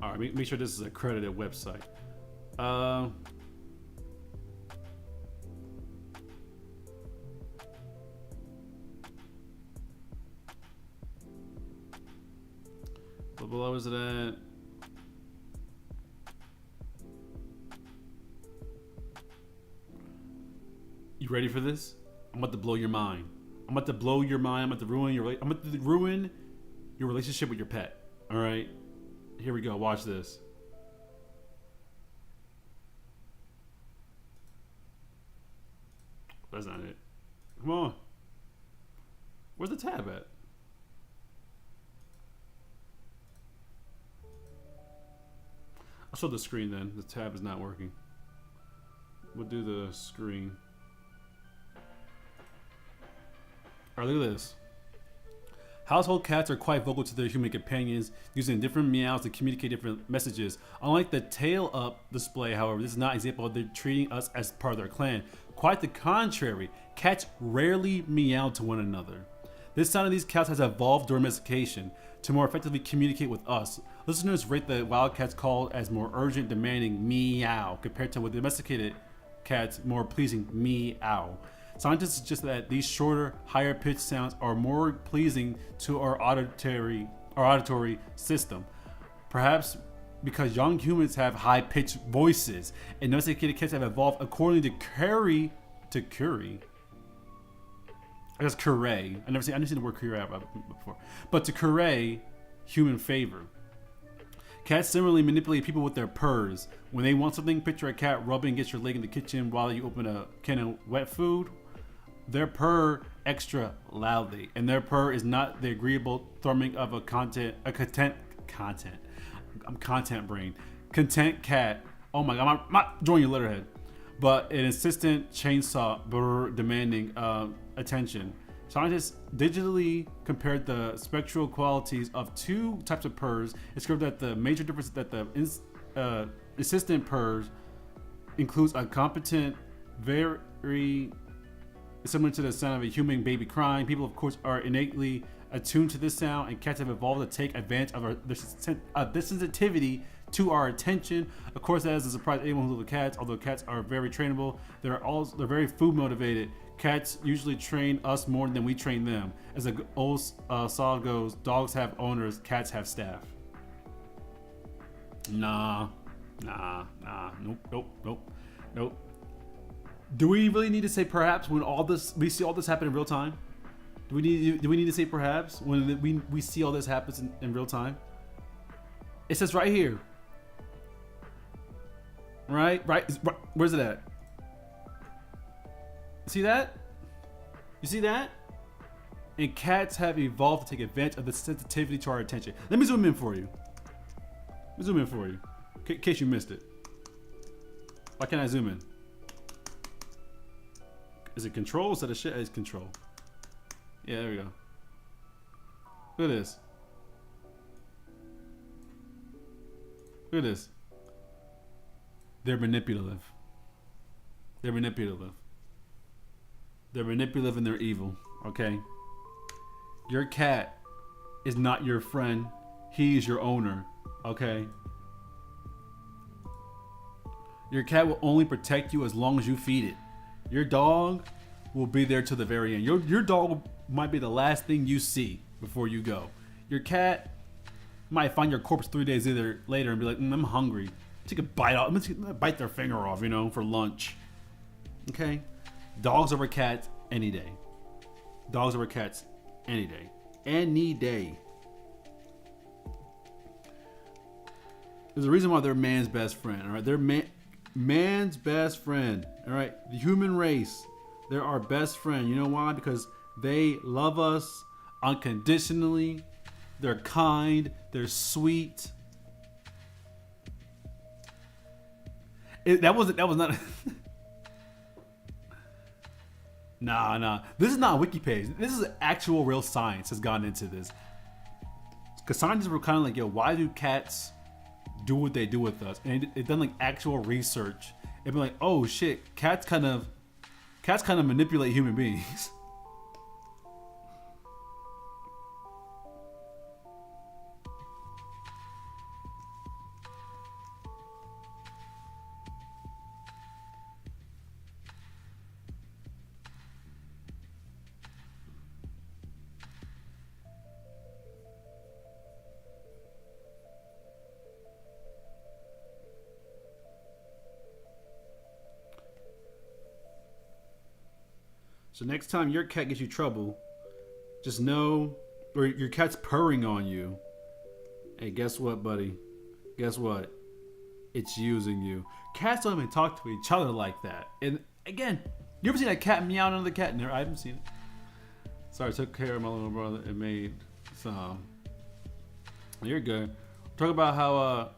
All right. Make sure this is a accredited website. Blah, blah, was it at? You ready for this? I'm about to blow your mind. I'm about to blow your mind. I'm about to ruin your relationship with your pet. All right? Here we go. Watch this. That's not it. Come on. Where's the tab at? I'll show the screen then. The tab is not working. We'll do the screen. Alright, look at this. Household cats are quite vocal to their human companions, using different meows to communicate different messages. Unlike the tail up display, however, this is not an example of them treating us as part of their clan. Quite the contrary, cats rarely meow to one another. This sound of these cats has evolved during domestication to more effectively communicate with us. Listeners rate the wild cat's call as more urgent, demanding meow compared to with domesticated cats more pleasing meow. Scientists suggest that these shorter, higher pitched sounds are more pleasing to our auditory system. Perhaps because young humans have high pitched voices and domesticated cats have evolved according to Curie. I guess Curie. I've never seen the word Curie before. But to Curie, human favor. Cats similarly manipulate people with their purrs. When they want something, picture a cat rubbing against your leg in the kitchen while you open a can of wet food. Their purr extra loudly, and their purr is not the agreeable thrumming of a content brain. Content cat. Oh my god, I'm not drawing your letterhead. But an insistent chainsaw brr, demanding attention. Scientists digitally compared the spectral qualities of two types of purrs and discovered that the major difference that the insistent purrs includes a competent, very similar to the sound of a human baby crying. People, of course, are innately attuned to this sound, and cats have evolved to take advantage of this sensitivity to our attention. Of course, that is a surprise to anyone who loves cats. Although cats are very trainable, they're very food motivated. Cats usually train us more than we train them. As the old saw goes, dogs have owners, cats have staff. Nah, nope. Do we really need to say perhaps when we see all this happen in real time? Do we need to say perhaps when we see all this happens in real time? It says right here. Right. Where's it at? See that? You see that? And cats have evolved to take advantage of the sensitivity to our attention. Let me zoom in for you. In case you missed it. Why can't I zoom in? Is it control instead of shit? It's control. Yeah, there we go. Look at this. They're manipulative. They're manipulative and they're evil, okay? Your cat is not your friend. He is your owner, okay? Your cat will only protect you as long as you feed it. Your dog will be there till the very end. Your dog might be the last thing you see before you go. Your cat might find your corpse 3 days later and be like, I'm hungry. Take a bite off. I'm gonna bite their finger off, for lunch. Okay? Dogs over cats any day. Dogs over cats any day. Any day. There's a reason why they're man's best friend, all right? They're man's best friend, all right? The human race, they're our best friend. You know why? Because they love us unconditionally. They're kind. They're sweet. That was not. Nah. This is not a wiki page. This is actual real science has gone into this. Because scientists were kind of like, yo, why do cats do what they do with us? And it done like actual research. It'd be like, oh shit, cats kind of manipulate human beings. So next time your cat gives you trouble, just know, or your cat's purring on you. Hey, guess what, buddy? Guess what? It's using you. Cats don't even talk to each other like that. And again, you ever seen a cat meow at another cat? No, I haven't seen it. Sorry, I took care of my little brother and made some. You're good. Talk about how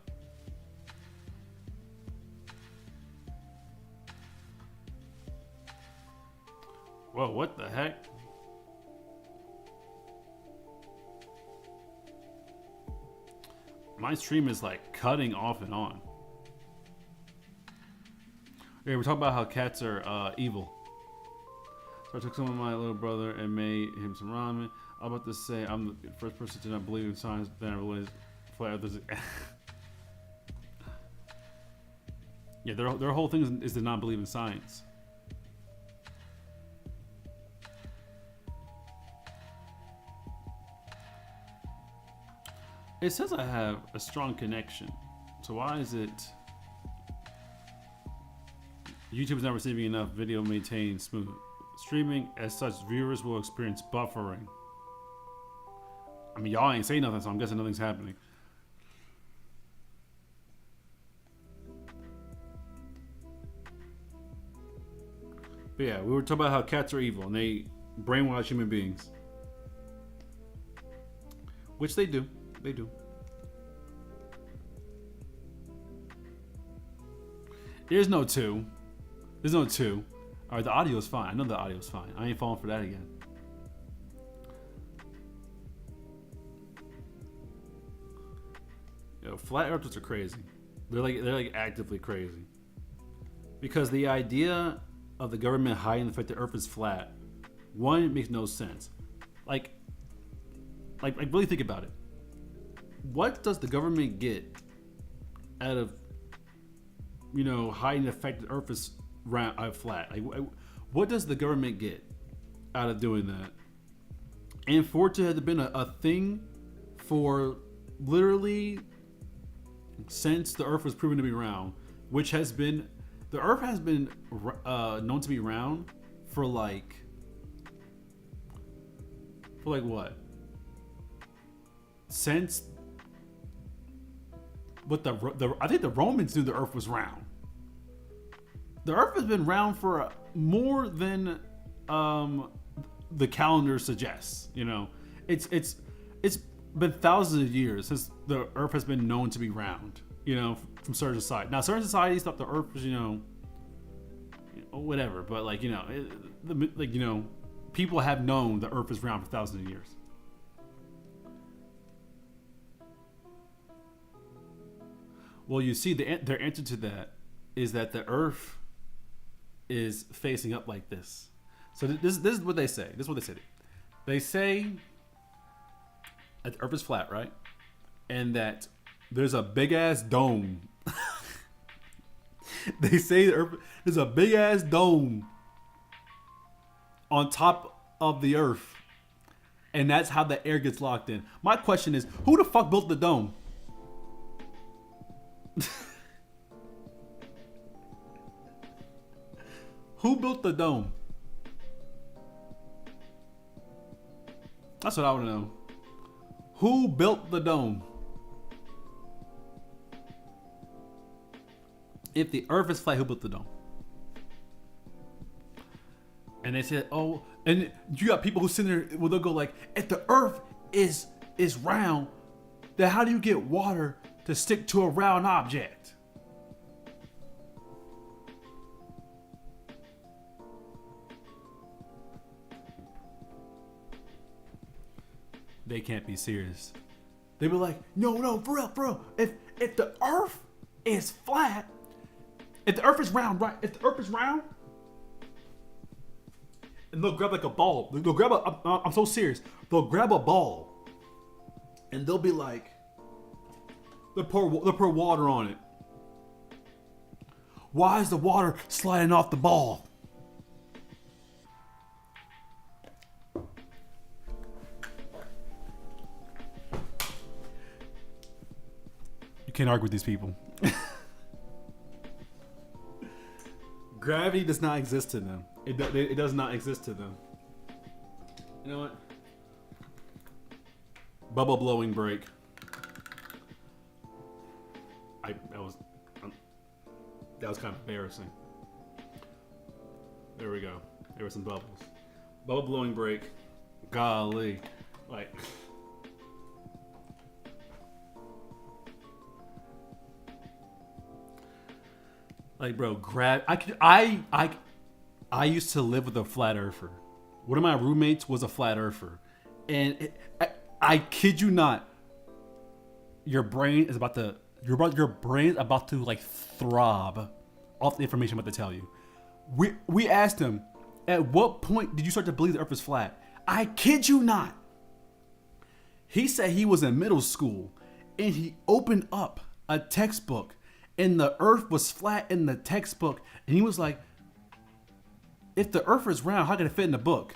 whoa, what the heck? My stream is like cutting off and on. Okay, we're talking about how cats are evil. So I took some of my little brother and made him some ramen. I'm about to say I'm the first person to not believe in science. Then I realized flat earthers. Yeah, their whole thing is to not believe in science. It says I have a strong connection. So why is it YouTube is not receiving enough video maintained smooth streaming? As such, viewers will experience buffering. I mean, y'all ain't saying nothing, so I'm guessing nothing's happening. But yeah, we were talking about how cats are evil and they brainwash human beings. Which they do. They do. There's no two. There's no two. Alright, the audio's fine. I know the audio's fine. I ain't falling for that again. Yo, flat earthers are crazy. They're like actively crazy. Because the idea of the government hiding the fact that Earth is flat, one, it makes no sense. Like really think about it. What does the government get out of, you know, hiding the fact that Earth is flat? Like, what does the government get out of doing that? And for it to have been a thing for literally since the Earth was proven to be round, which has been, the Earth has been known to be round for like what? Since but I think the Romans knew the Earth was round. The Earth has been round for more than the calendar suggests. You know, it's been thousands of years since the Earth has been known to be round. You know, from certain societies. Now, certain societies thought the Earth was, you know, whatever. But like, you know, people have known the Earth is round for thousands of years. Well, you see, their answer to that is that the Earth is facing up like this. So this is what they say. This is what they say. They say that the Earth is flat, right? And that there's a big ass dome. They say there's a big ass dome on top of the Earth, and that's how the air gets locked in. My question is, who the fuck built the dome? Who built the dome? That's what I want to know. Who built the dome? If the Earth is flat, who built the dome? And they said, oh, and you got people who sit there, well, they'll go like, if the Earth is round, then how do you get water to stick to a round object? They can't be serious. They be like, no, for real. If the Earth is flat, if the Earth is round, right? If the Earth is round, and they'll grab like a ball. They'll grab I'm so serious. They'll grab a ball, and they'll be like, they'll pour water on it. Why is the water sliding off the ball? You can't argue with these people. Gravity does not exist to them. It does not exist to them. You know what? Bubble blowing break. That was kind of embarrassing. There we go. There were some bubbles. Bubble blowing break. Golly, like bro, I used to live with a flat earther. One of my roommates was a flat earther, and I kid you not, your brain is about to your brain is about to like throb off the information I'm about to tell you. We asked him, at what point did you start to believe the Earth is flat? I kid you not. He said he was in middle school and he opened up a textbook and the Earth was flat in the textbook, and he was like, if the Earth is round, how can it fit in the book?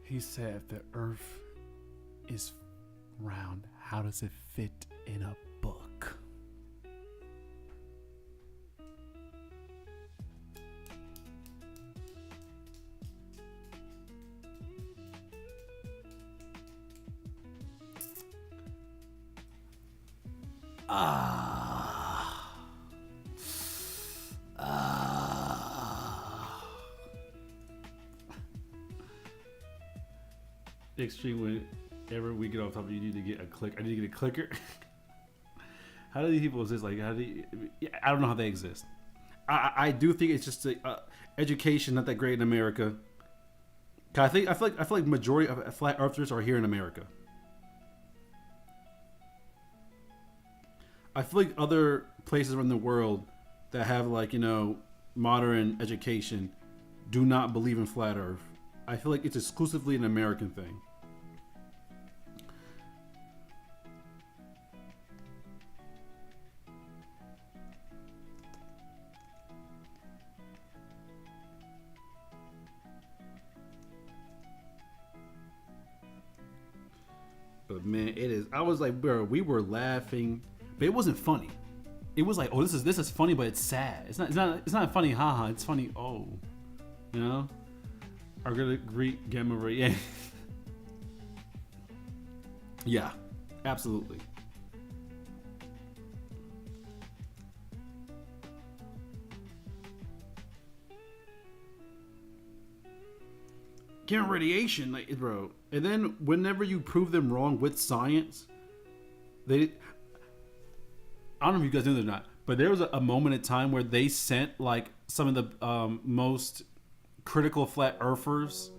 He said, if the Earth is round, how does it fit in a book? Extreme, whenever we get off topic, you need to get a click. I need to get a clicker. How do these people exist? Like, how do I don't know how they exist. I do think it's just education not that great in America. I feel like majority of flat earthers are here in America. I feel like other places around the world that have, like, you know, modern education do not believe in flat Earth. I feel like it's exclusively an American thing. But man, it is. I was like, bro, we were laughing, but it wasn't funny. It was like, oh, this is funny, but it's sad. It's not funny, haha. It's funny, oh, you know. Are gonna greet gamma ray, yeah. Yeah, absolutely. Gamma radiation, like, bro. And then whenever you prove them wrong with science, I don't know if you guys knew this or not, but there was a moment in time where they sent like some of the most critical flat earthers,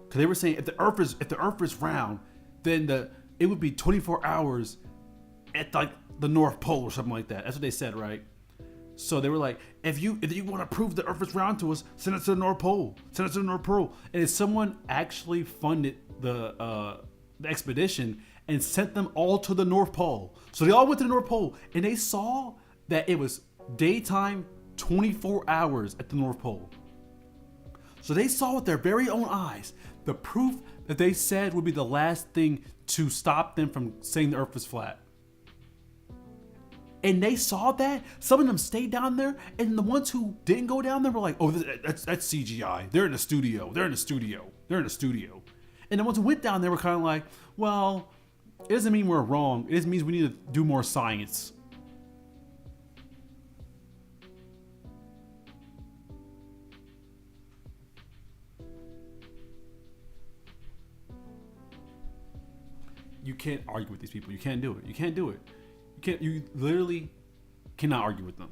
because they were saying if the Earth is round, then it would be 24 hours at like the North Pole or something like that. That's what they said, right? So they were like, if you want to prove the Earth is round to us, send us to the North Pole. Send us to the North Pole. And if someone actually funded the expedition and sent them all to the North Pole, so they all went to the North Pole and they saw that it was daytime, 24 hours at the North Pole. So they saw with their very own eyes the proof that they said would be the last thing to stop them from saying the Earth was flat. And they saw that. Some of them stayed down there, and the ones who didn't go down there were like, "Oh, that's CGI. They're in the studio. They're in the studio. They're in the studio." And the ones who went down there were kind of like, "Well, it doesn't mean we're wrong. It just means we need to do more science." You can't argue with these people. You can't do it. You can't do it. You literally cannot argue with them.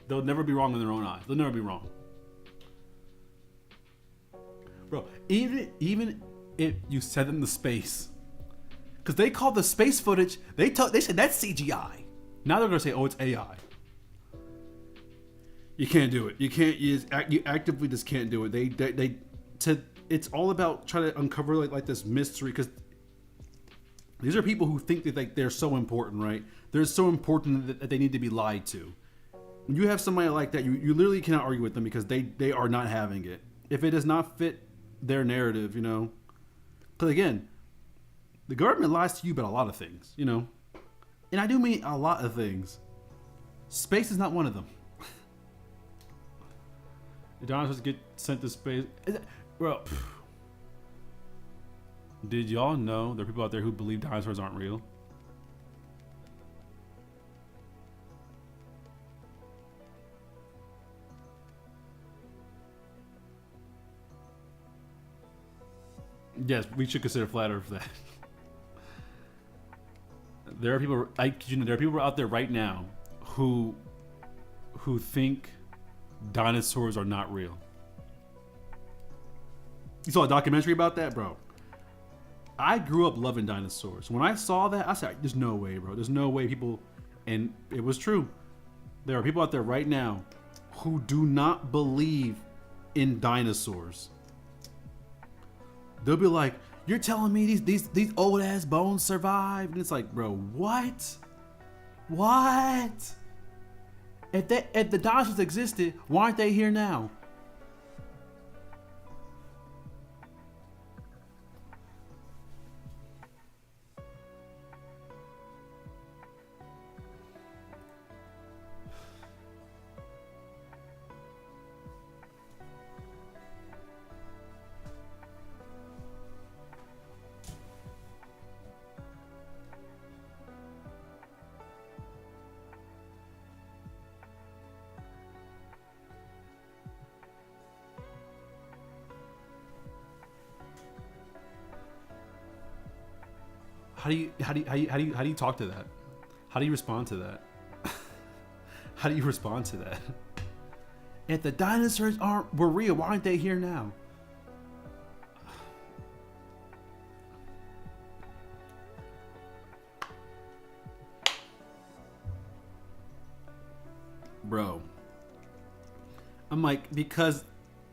They'll never be wrong in their own eyes. They'll never be wrong. Bro, even if you send them to space, because they call the space footage, they said that's CGI. Now they're gonna say, oh, it's AI. You can't do it. You can't. You actively just can't do it. It's all about trying to uncover like this mystery, because these are people who think that like they're so important, right? They're so important that they need to be lied to. When you have somebody like that, you literally cannot argue with them, because they are not having it. If it does not fit their narrative, you know. Because again, the government lies to you about a lot of things, you know. And I do mean a lot of things. Space is not one of them. The dinosaurs get sent to space. Bro, did y'all know there are people out there who believe dinosaurs aren't real? Yes, we should consider flat Earth that. There are people. There are people out there right now who think dinosaurs are not real. You saw a documentary about that, bro? I grew up loving dinosaurs. When I saw that, I said, "There's no way, bro. There's no way people." And it was true. There are people out there right now who do not believe in dinosaurs. They'll be like, "You're telling me these old ass bones survived?" And it's like, bro, what? What? If the dinosaurs existed, why aren't they here now? How do you talk to that? How do you respond to that? How do you respond to that? If the dinosaurs were real, why aren't they here now? Bro, I'm like, because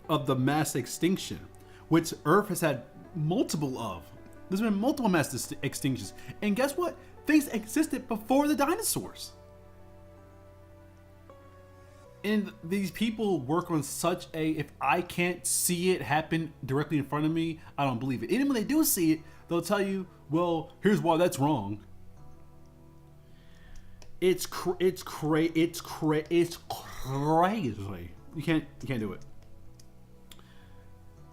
of the mass extinction, which Earth has had multiple of. There's been multiple mass extinctions. And guess what? Things existed before the dinosaurs. And these people work on such a, if I can't see it happen directly in front of me, I don't believe it. Even when they do see it, they'll tell you, well, here's why that's wrong. It's crazy. You can't do it.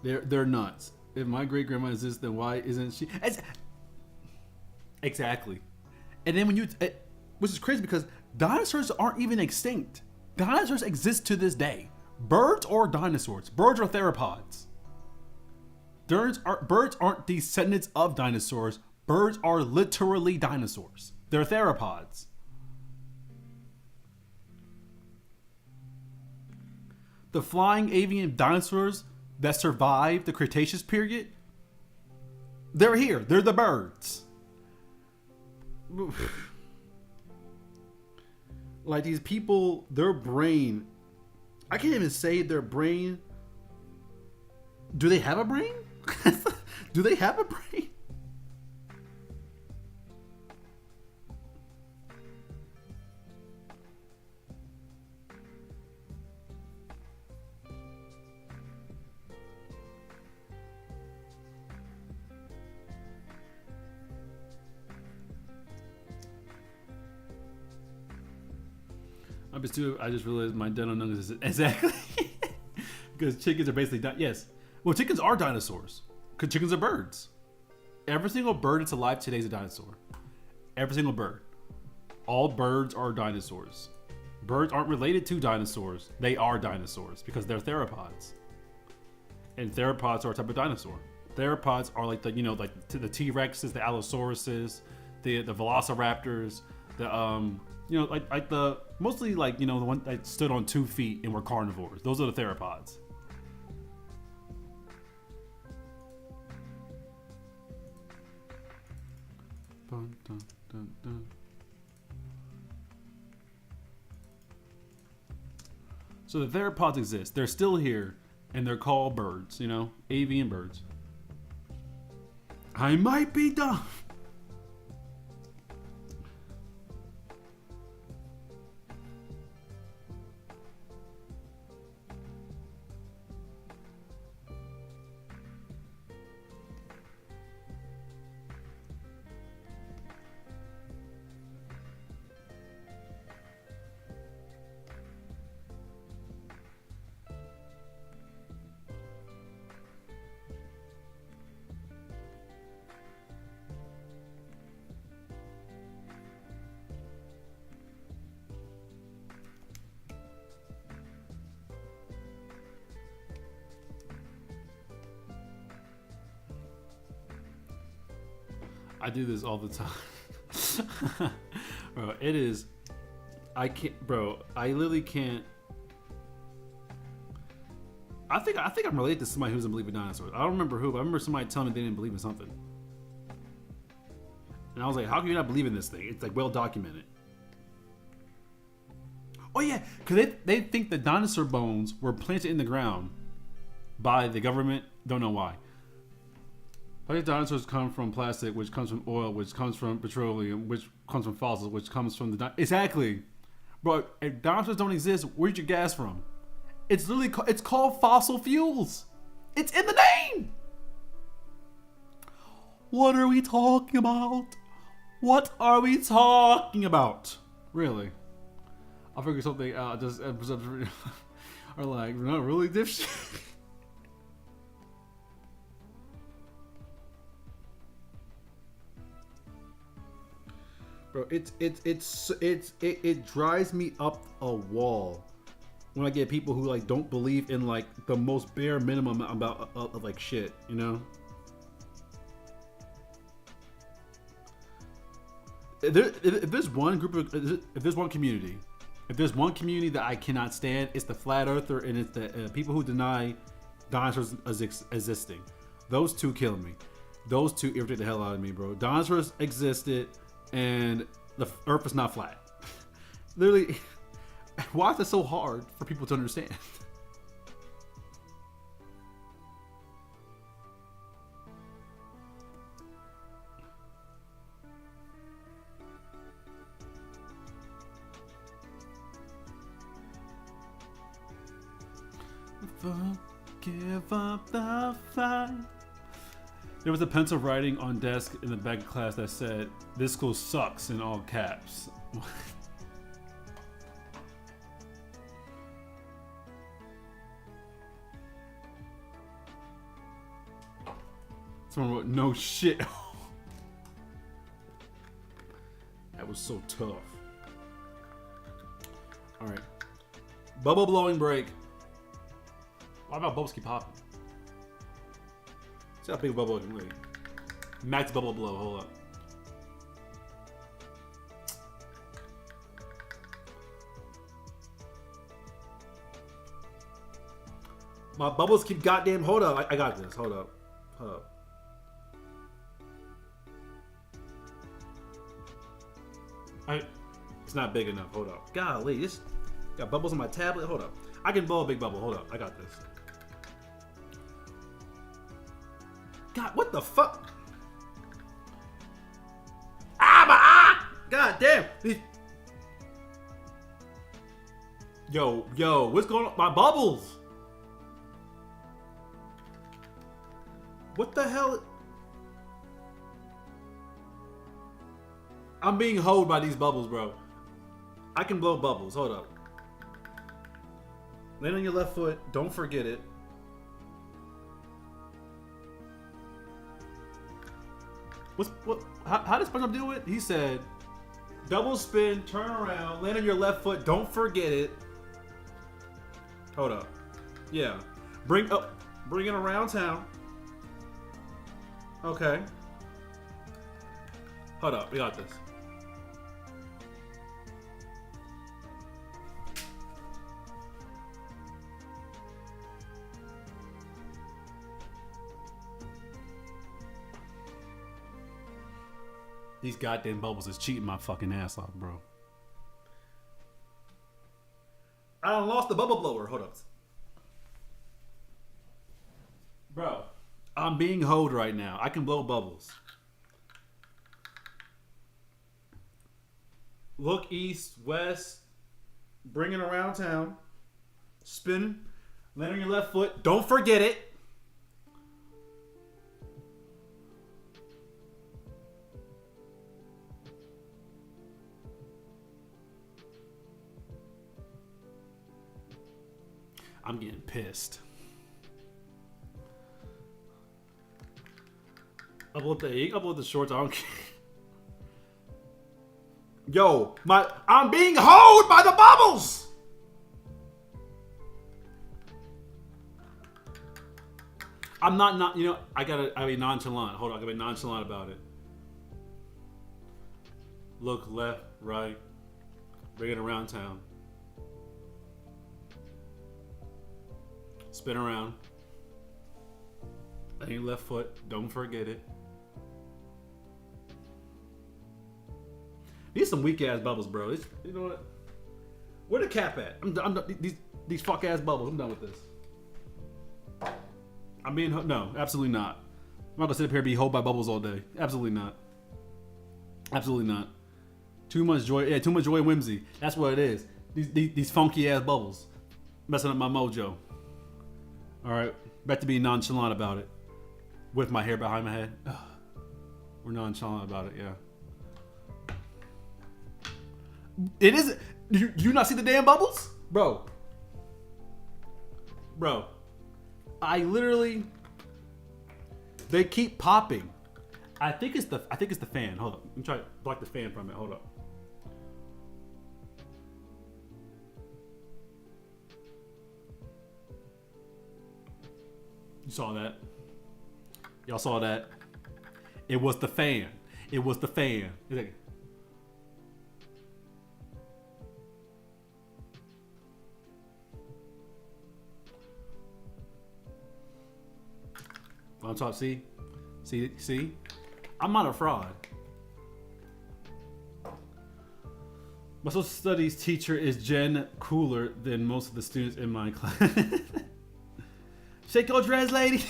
They're nuts. If my great grandma exists, then why isn't she? Exactly. And then which is crazy because dinosaurs aren't even extinct. Dinosaurs exist to this day. Birds or dinosaurs. Birds are theropods. Birds aren't descendants of dinosaurs. Birds are literally dinosaurs. They're theropods. The flying avian dinosaurs that survived the Cretaceous period, they're here. They're the birds. Like these people, their brain, I can't even say their brain. Do they have a brain? Do they have a brain? I just realized my dental nuggets is exactly because chickens are basically yes. Well, chickens are dinosaurs because chickens are birds. Every single bird that's alive today is a dinosaur. Every single bird. All birds are dinosaurs. Birds aren't related to dinosaurs. They are dinosaurs because they're theropods. And theropods are a type of dinosaur. Theropods are like the the T-Rexes, the Allosauruses, the Velociraptors, the like the mostly the one that stood on 2 feet and were carnivores. Those are the theropods. Dun, dun, dun, dun. So the theropods exist. They're still here, and they're called birds. Avian birds. I might be dumb. I do this all the time. Bro, it is. I can't, bro. I literally can't. I think I'm related to somebody who doesn't believe in dinosaurs. I don't remember who, but I remember somebody telling me they didn't believe in something. And I was like, how can you not believe in this thing? It's like well documented. Oh yeah, because they think the dinosaur bones were planted in the ground by the government. Don't know why. I think dinosaurs come from plastic, which comes from oil, which comes from petroleum, which comes from fossils, which comes from the... Exactly. Bro, if dinosaurs don't exist, where'd you gas from? It's literally it's called fossil fuels. It's in the name. What are we talking about? What are we talking about? Really? I'll figure something out. Just are like, we're not really dipshit. Bro, it drives me up a wall when I get people who like don't believe in like the most bare minimum about of like shit, you know? If there's one group of, if there's one community that I cannot stand, it's the flat earther and it's the people who deny dinosaurs existing. Those two kill me. Those two irritate the hell out of me, bro. Dinosaurs existed and the earth is not flat. Literally, why is it so hard for people to understand? Give up the fight. There was a pencil writing on desk in the back of class that said, "This school sucks" in all caps. Someone wrote, "No shit." That was so tough. All right, bubble blowing break. Why about bubbles keep popping? See how big a bubble can be. Max bubble blow. Hold up. My bubbles keep goddamn. Hold up. I got this. Hold up. Hold up. It's not big enough. Hold up. Golly, this got bubbles on my tablet. Hold up. I can blow a big bubble. Hold up. I got this. God, what the fuck? Ah, my eye! God damn. Yo, what's going on? My bubbles. What the hell? I'm being hoed by these bubbles, bro. I can blow bubbles. Hold up. Land on your left foot. Don't forget it. How does SpongeBob do it? He said, double spin, turn around, land on your left foot, don't forget it. Hold up. Yeah. Bring it around town. Okay. Hold up, we got this. These goddamn bubbles is cheating my fucking ass off, bro. I done lost the bubble blower. Hold up. Bro, I'm being hoed right now. I can blow bubbles. Look east, west, bring it around town, spin, land on your left foot. Don't forget it. I'm getting pissed. Upload the shorts. I don't care. Yo, I'm being hoed by the bubbles. I'm not, you know, I gotta be nonchalant. Hold on, I gotta be nonchalant about it. look left, right, bring it around town. Spin around. On your left foot, don't forget it. These some weak ass bubbles, bro. You know what? Where the cap at? I'm done. These fuck ass bubbles. I'm done with this. I'm being no, absolutely not. I'm not gonna sit up here and be held by bubbles all day. Absolutely not. Absolutely not. Too much joy. Yeah, too much joy and whimsy. That's what it is. These funky ass bubbles, messing up my mojo. All right, back to being nonchalant about it. With my hair behind my head. Ugh. We're nonchalant about it. Yeah. It is. Do you not see the damn bubbles, bro? Bro, I literally. They keep popping. I think it's the fan. Hold up. Let me try to block the fan from it. Hold up. You saw that? Y'all saw that? It was the fan. It was the fan. On top, see? See? I'm not a fraud. My social studies teacher is Jen cooler than most of the students in my class. Shake your dress, lady.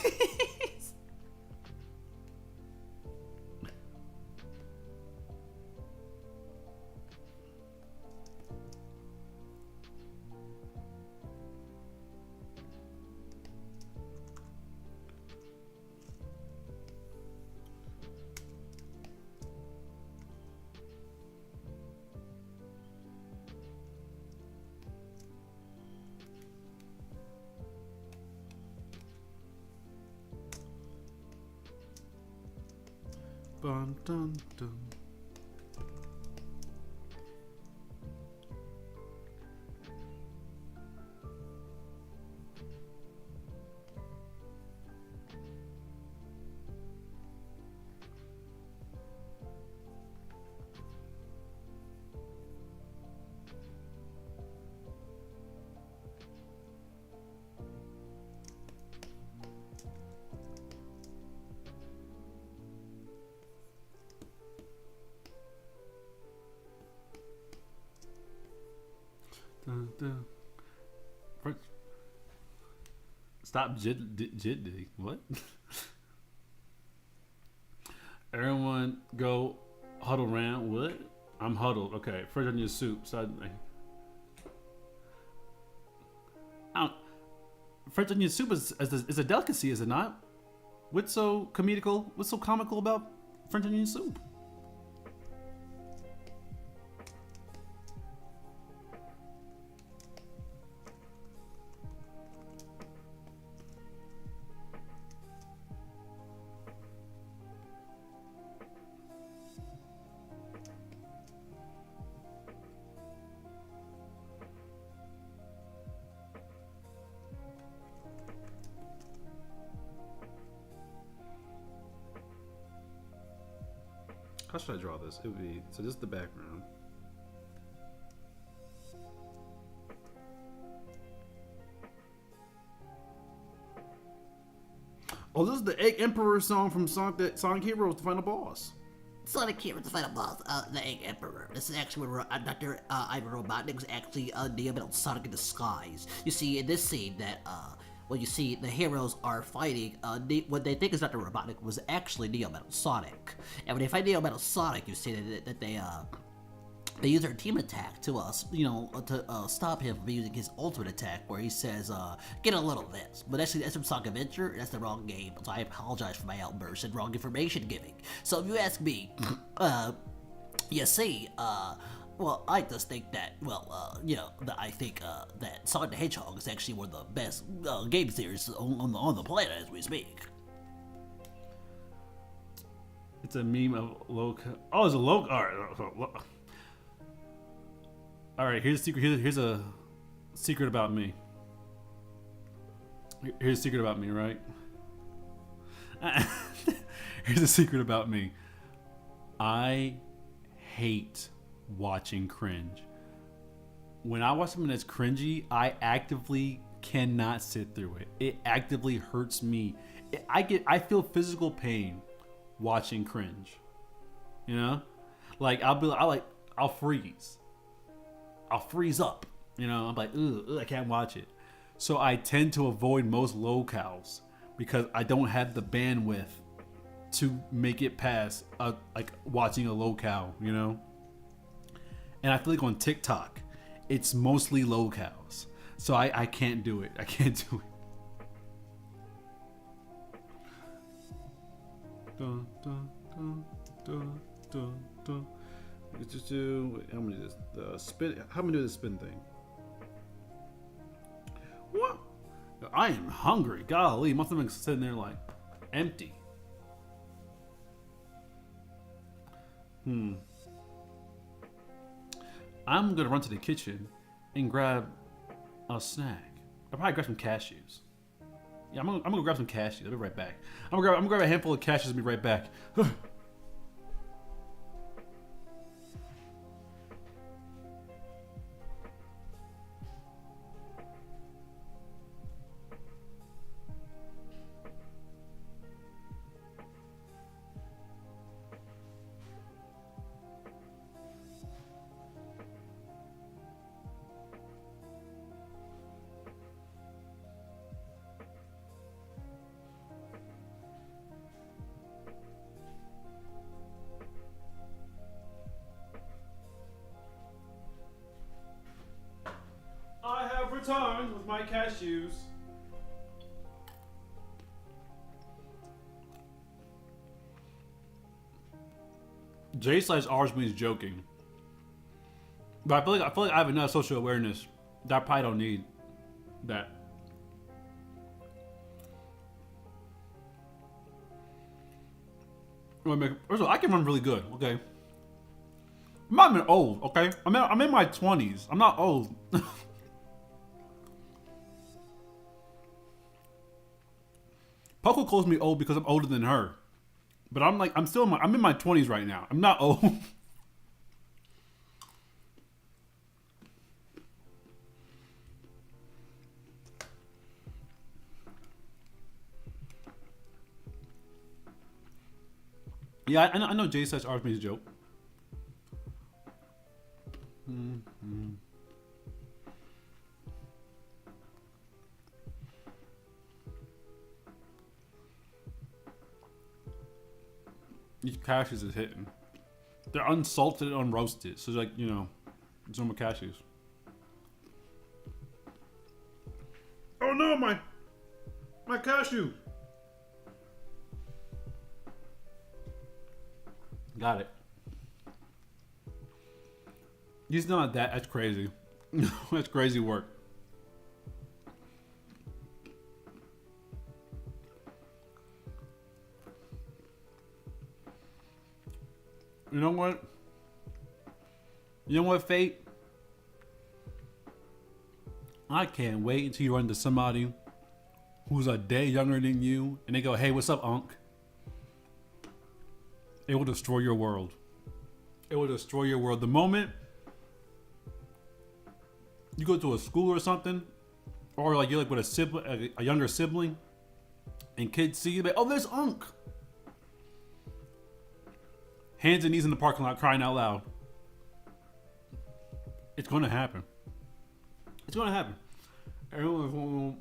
Dun, dun, dun. Stop jidding. What? Everyone go huddle around. What? I'm huddled. Okay. French onion soup. French onion soup is a delicacy, is it not? What's so comical? What's so comical about French onion soup? How should I draw this? It would be, so this is the background. Oh, this is the Egg Emperor song from Sonic Heroes, the final boss. Sonic Heroes, the final boss, the Egg Emperor. This is actually where Dr. Ivan Robotnik was actually the Sonic in disguise. You see, in this scene that, well, you see, the heroes are fighting, what they think is Dr. Robotnik was actually Neo Metal Sonic. And when they fight Neo Metal Sonic, you see that they use their team attack to, stop him from using his ultimate attack, where he says, get a little of this. But actually, that's from Sonic Adventure, that's the wrong game, so I apologize for my outburst and wrong information giving. So if you ask me, you see, well, I just think that, I think that Sonic the Hedgehog is actually one of the best game series on the planet as we speak. It's a meme of low. Oh, it's a low. All right. Here's a secret. Here's a secret about me. Here's a secret about me, right? Here's a secret about me. I hate watching cringe. When I watch something that's cringy, I actively cannot sit through it. It actively hurts me. I feel physical pain watching cringe. You know, like I'll freeze. I'll freeze up. You know, I'm like, ugh, I can't watch it. So I tend to avoid most locales because I don't have the bandwidth to make it past like watching a locale, you know? And I feel like on TikTok, it's mostly locales. So I can't do it. I can't do it. Dun, dun, dun, dun, dun, dun. Let's just do, how many do this? The spin, how many do this spin thing? What? I am hungry. Golly, my stomach's sitting there like empty. I'm gonna run to the kitchen and grab a snack. I'll probably grab some cashews. Yeah, I'm gonna grab some cashews. I'll be right back. I'm gonna grab a handful of cashews and be right back. I have returned with my cashews. J/R means joking, but I feel like I have enough social awareness that I probably don't need that. First of all, I can run really good. Okay, I'm not even old. Okay, I'm in my 20s. I'm not old. Poco calls me old because I'm older than her, but I'm still I'm in my 20s right now. I'm not old. Yeah, I know J/R means joke. These cashews is hitting. They're unsalted and unroasted, so like, you know, it's normal cashews. Oh no, my cashew. Got it. He's not that. That's crazy. That's crazy work. You know what? You know what, Fate? I can't wait until you run into somebody who's a day younger than you and they go, hey, what's up, Unc? It will destroy your world. It will destroy your world. The moment you go to a school or something, or like you're like with a sibling, a younger sibling, and kids see you, like, oh, there's Unc. Hands and knees in the parking lot crying out loud. It's gonna happen. It's gonna happen. Everyone.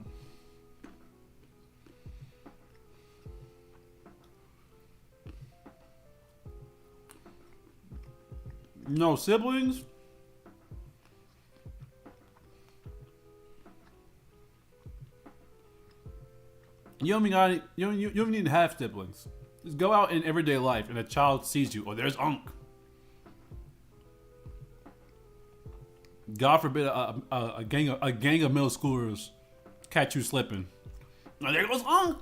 No siblings. You don't even need to have siblings. Just go out in everyday life and a child sees you. Oh, there's Unc. God forbid a gang of middle schoolers catch you slipping. Oh, there goes Unc.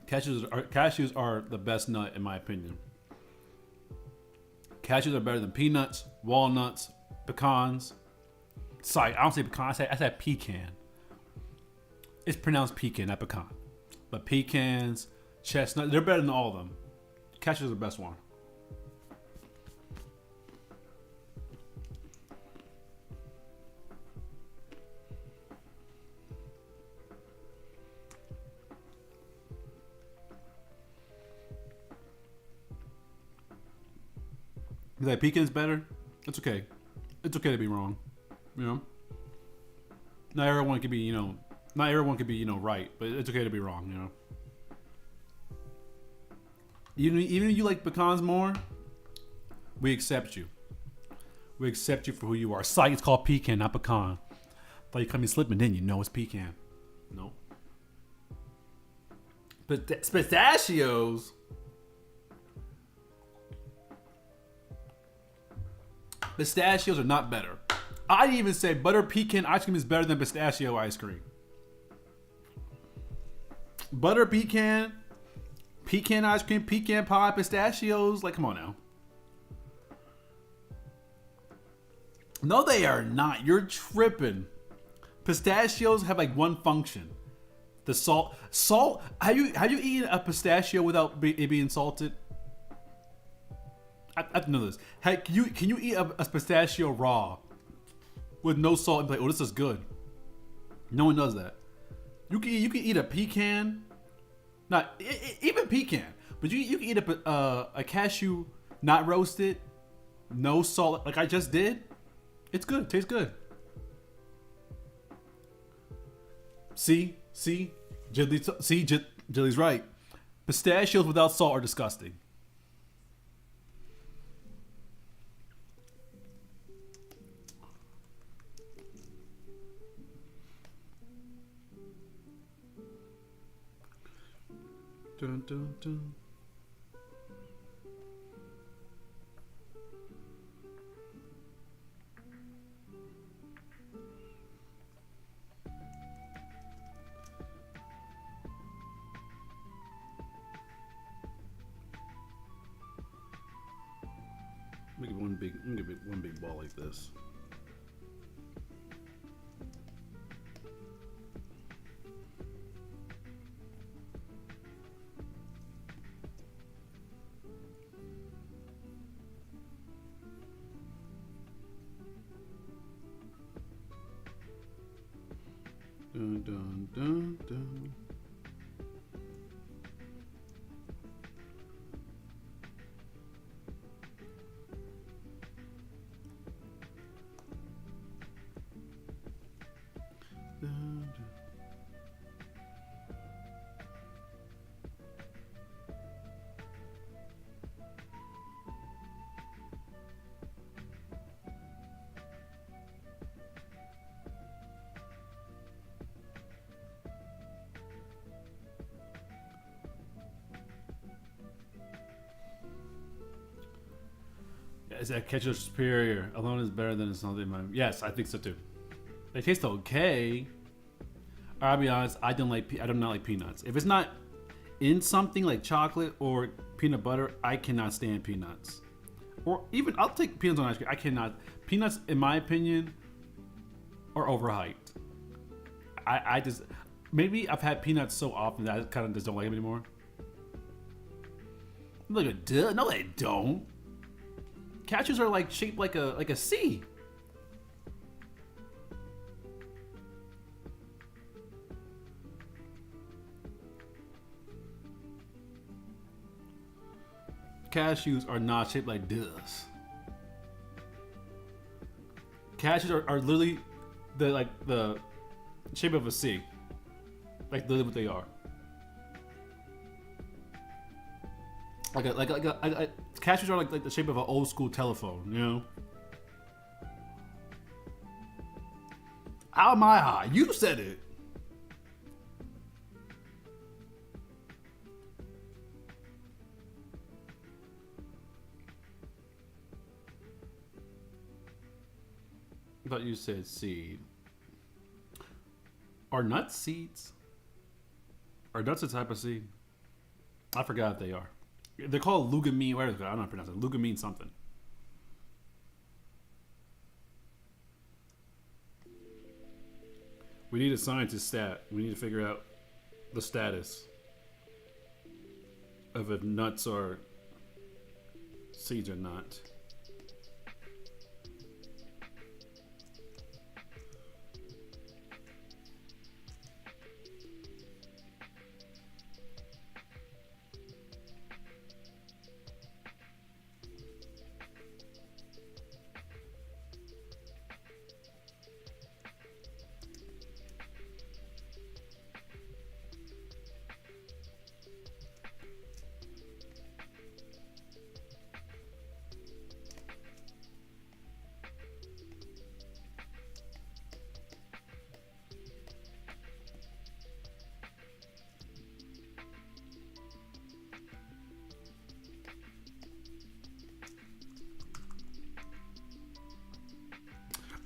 Cashews are the best nut in my opinion. Cashews are better than peanuts, walnuts, pecans. Sorry, I don't say pecan. I said pecan. It's pronounced pecan, not pecan. But pecans, chestnuts, they're better than all of them. Cashews are the best one. You like pecans better? It's okay. It's okay to be wrong. You know? Not everyone can be, right, but it's okay to be wrong, you know? Even if you like pecans more, we accept you. We accept you for who you are. Psych, it's called pecan, not pecan. Thought you cut me slipping, then you know it's pecan. Nope. But pistachios. Pistachios are not better. I'd even say butter pecan ice cream is better than pistachio ice cream. Butter pecan ice cream, pecan pie, pistachios. Like, come on now. No, they are not. You're tripping. Pistachios have like one function. The salt. Have you eaten a pistachio without it being salted? I have to know this. Hey, can you eat a pistachio raw with no salt and be like, oh, this is good? No one does that. You can eat a pecan, not even pecan, but you can eat a cashew not roasted, no salt, like I just did. It's good. It tastes good. See, Jilly's right. Pistachios without salt are disgusting. Dun, dun, dun. Make it one big ball like this. Dun, dun, dun, dun. Dun, dun. Is that ketchup superior? Alone is better than something. Yes, I think so too. They taste okay. I'll be honest. I do not like peanuts. If it's not in something like chocolate or peanut butter, I cannot stand peanuts. Or even I'll take peanuts on ice cream. I cannot. Peanuts, in my opinion, are overhyped. I just maybe I've had peanuts so often that I kind of just don't like them anymore. Like a duh. No, they don't. Cashews are like shaped like a C. Cashews are not shaped like this. Cashews are literally the shape of a C. Like literally what they are. Cashews are like the shape of an old school telephone, you know? How am I high? You said it. I thought you said seed. Are nuts seeds? Are nuts a type of seed? I forgot if they are. They're called lugamine. Where is it? I don't know how to pronounce it. Lugamine something. We need a scientist stat. We need to figure out the status of if nuts are seeds or not.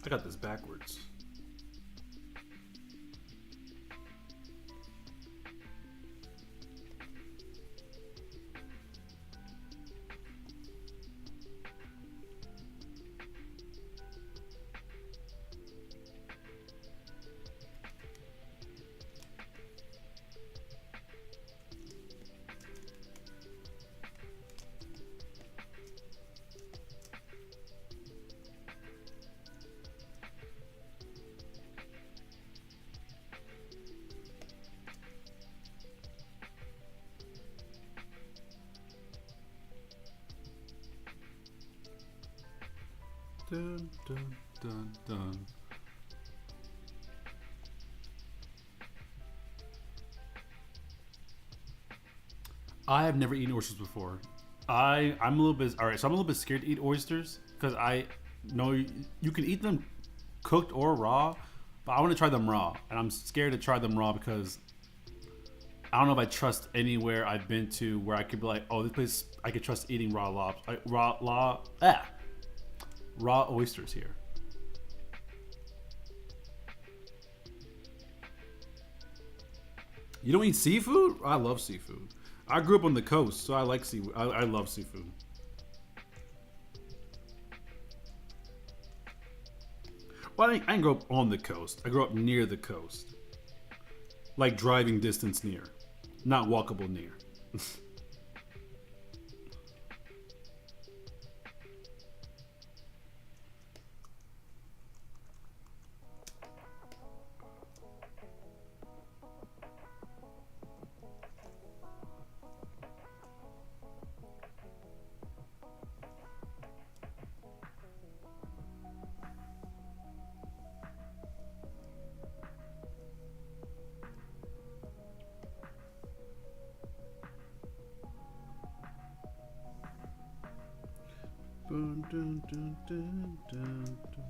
I got this backwards. Dun, dun, dun, dun. I have never eaten oysters before. I'm a little bit all right. So I'm a little bit scared to eat oysters because I know you can eat them cooked or raw, but I want to try them raw, and I'm scared to try them raw because I don't know if I trust anywhere I've been to where I could be like, oh, this place I could trust eating raw oysters here. You don't eat seafood? I love seafood. I grew up on the coast, so I like seafood. I love seafood. Well, I didn't grow up on the coast. I grew up near the coast. Like driving distance near. Not walkable near. Dun, dun, dun, dun, dun, dun.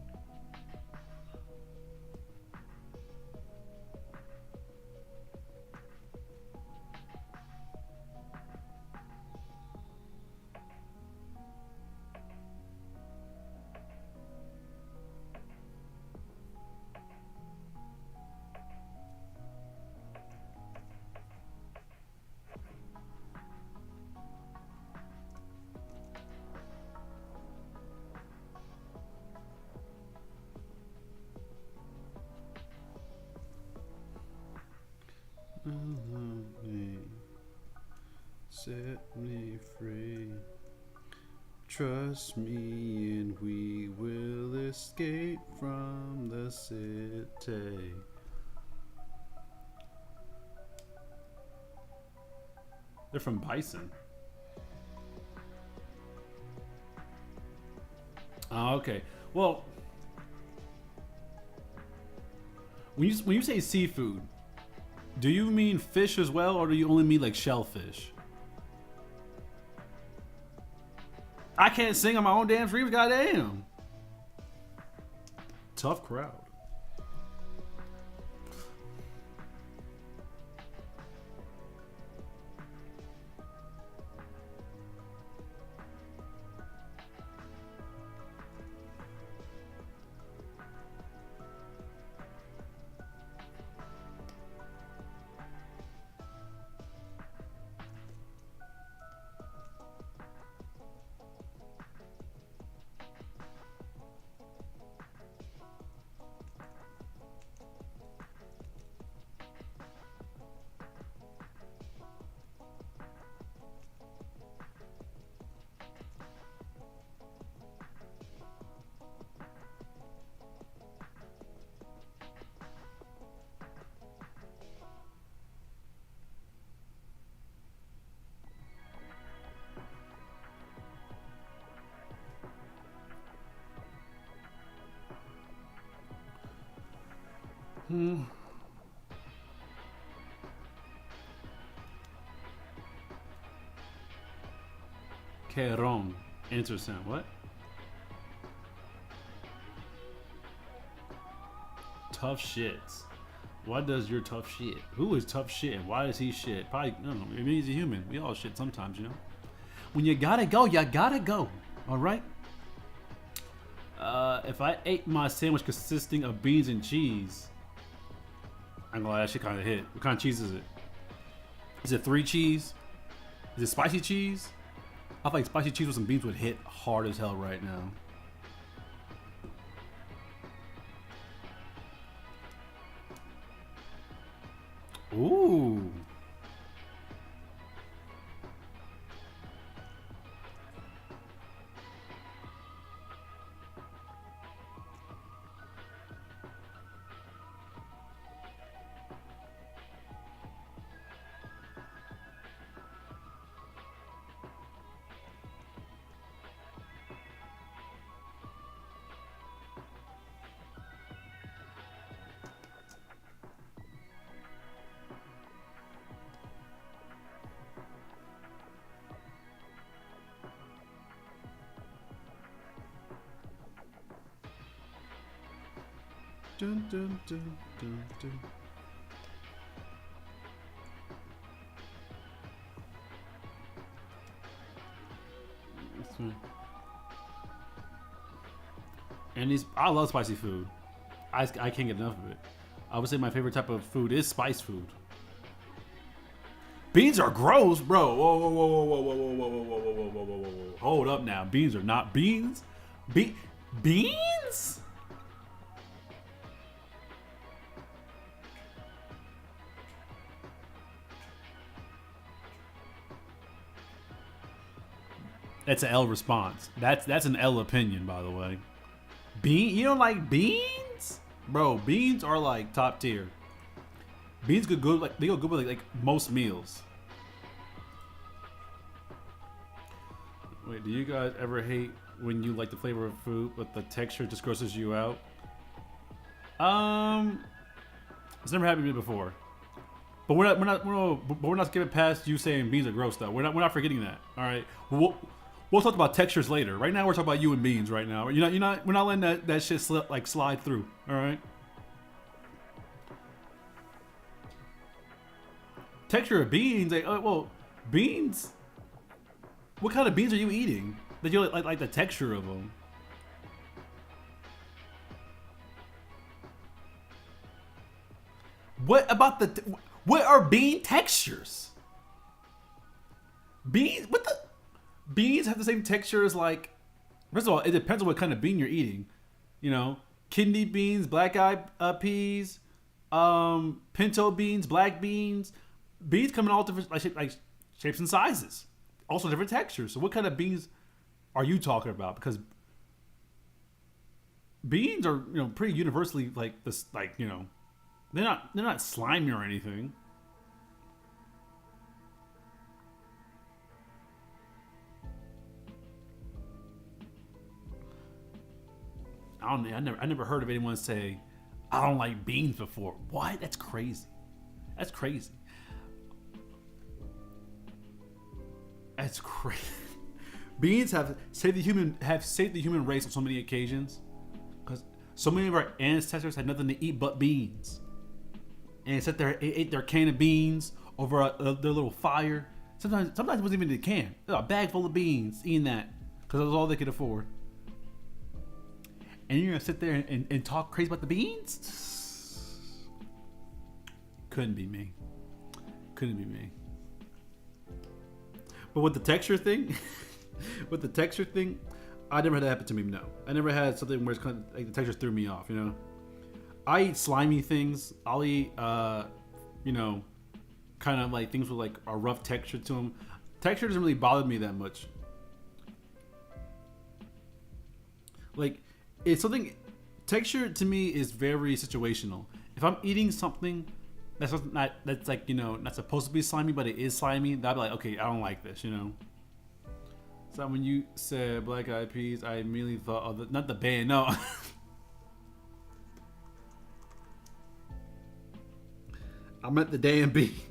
Love me, set me free. Trust me, and we will escape from the city. They're from Bison. Oh, okay. Well, when you say seafood, do you mean fish as well, or do you only mean like shellfish? I can't sing on my own damn streams, goddamn. Tough crowd. Querón. Interesting. What? Tough shits. What does your tough shit? Who is tough shit and why is he shit? Probably, I don't know. Maybe he's a human. We all shit sometimes, you know? When you gotta go, you gotta go. Alright? If I ate my sandwich consisting of beans and cheese, I'm gonna lie, that shit kinda hit. What kind of cheese is it? Is it 3 cheese? Is it spicy cheese? I feel like spicy cheese with some beans would hit hard as hell right now. Ooh. Dun, dun, dun, dun, dun. And these, I love spicy food. I can't get enough of it. I would say my favorite type of food is spice food. Beans are gross, bro. Whoa, whoa, whoa, whoa, whoa, whoa, whoa, whoa, whoa, whoa, whoa, whoa, whoa, whoa. Hold up now. Beans are not beans. Beans? That's an L response. That's an L opinion, by the way. You don't like beans? Bro, beans are like top tier. Beans go good, like they go good with like most meals. Wait, do you guys ever hate when you like the flavor of food but the texture just grosses you out? It's never happened to me before. But we're not skipping past you saying beans are gross though. We're not forgetting that. All right. We'll talk about textures later. Right now we're talking about you and beans. Right now, we're not letting that shit slide through. All right. Texture of beans, beans. What kind of beans are you eating that you like the texture of them? What about what are bean textures? Beans have the same texture as like. First of all, it depends on what kind of bean you're eating. You know, kidney beans, black eyed peas, pinto beans, black beans. Beans come in all different like shapes and sizes, also different textures. So, what kind of beans are you talking about? Because beans are pretty universally like this, like they're not slimy or anything. I never heard of anyone say I don't like beans before. What? That's crazy. That's crazy. That's crazy. Beans have saved the human race on so many occasions, because so many of our ancestors had nothing to eat but beans, and they sat there and ate their can of beans over their little fire. Sometimes it wasn't even a can, a bag full of beans, eating that because that was all they could afford. And you're gonna sit there and talk crazy about the beans? Couldn't be me. Couldn't be me. But with the texture thing, I never had that happen to me. No, I never had something where it's kind of like the texture threw me off. I eat slimy things. I'll eat, kind of like things with like a rough texture to them. Texture doesn't really bother me that much. Like, it's something. Texture to me is very situational. If I'm eating something that's not not supposed to be slimy, but it is slimy, that'd be like, okay, I don't like this, So when you said black eyed peas, I immediately thought of not the band, no. I meant the damn beans.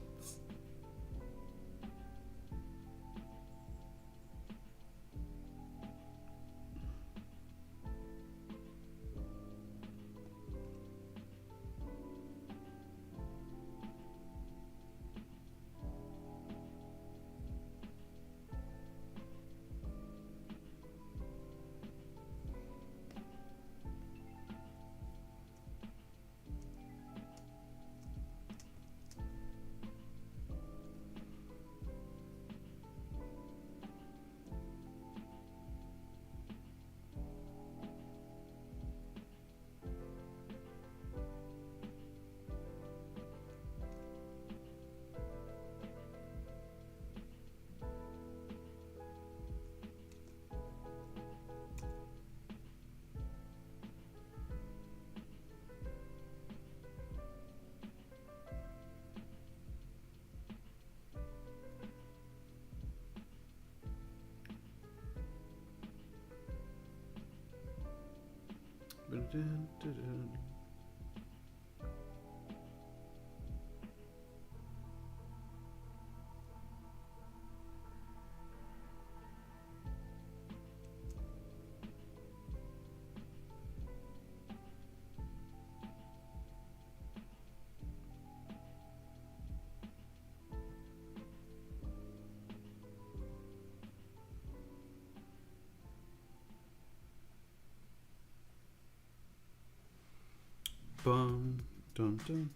Bum, dum, dum.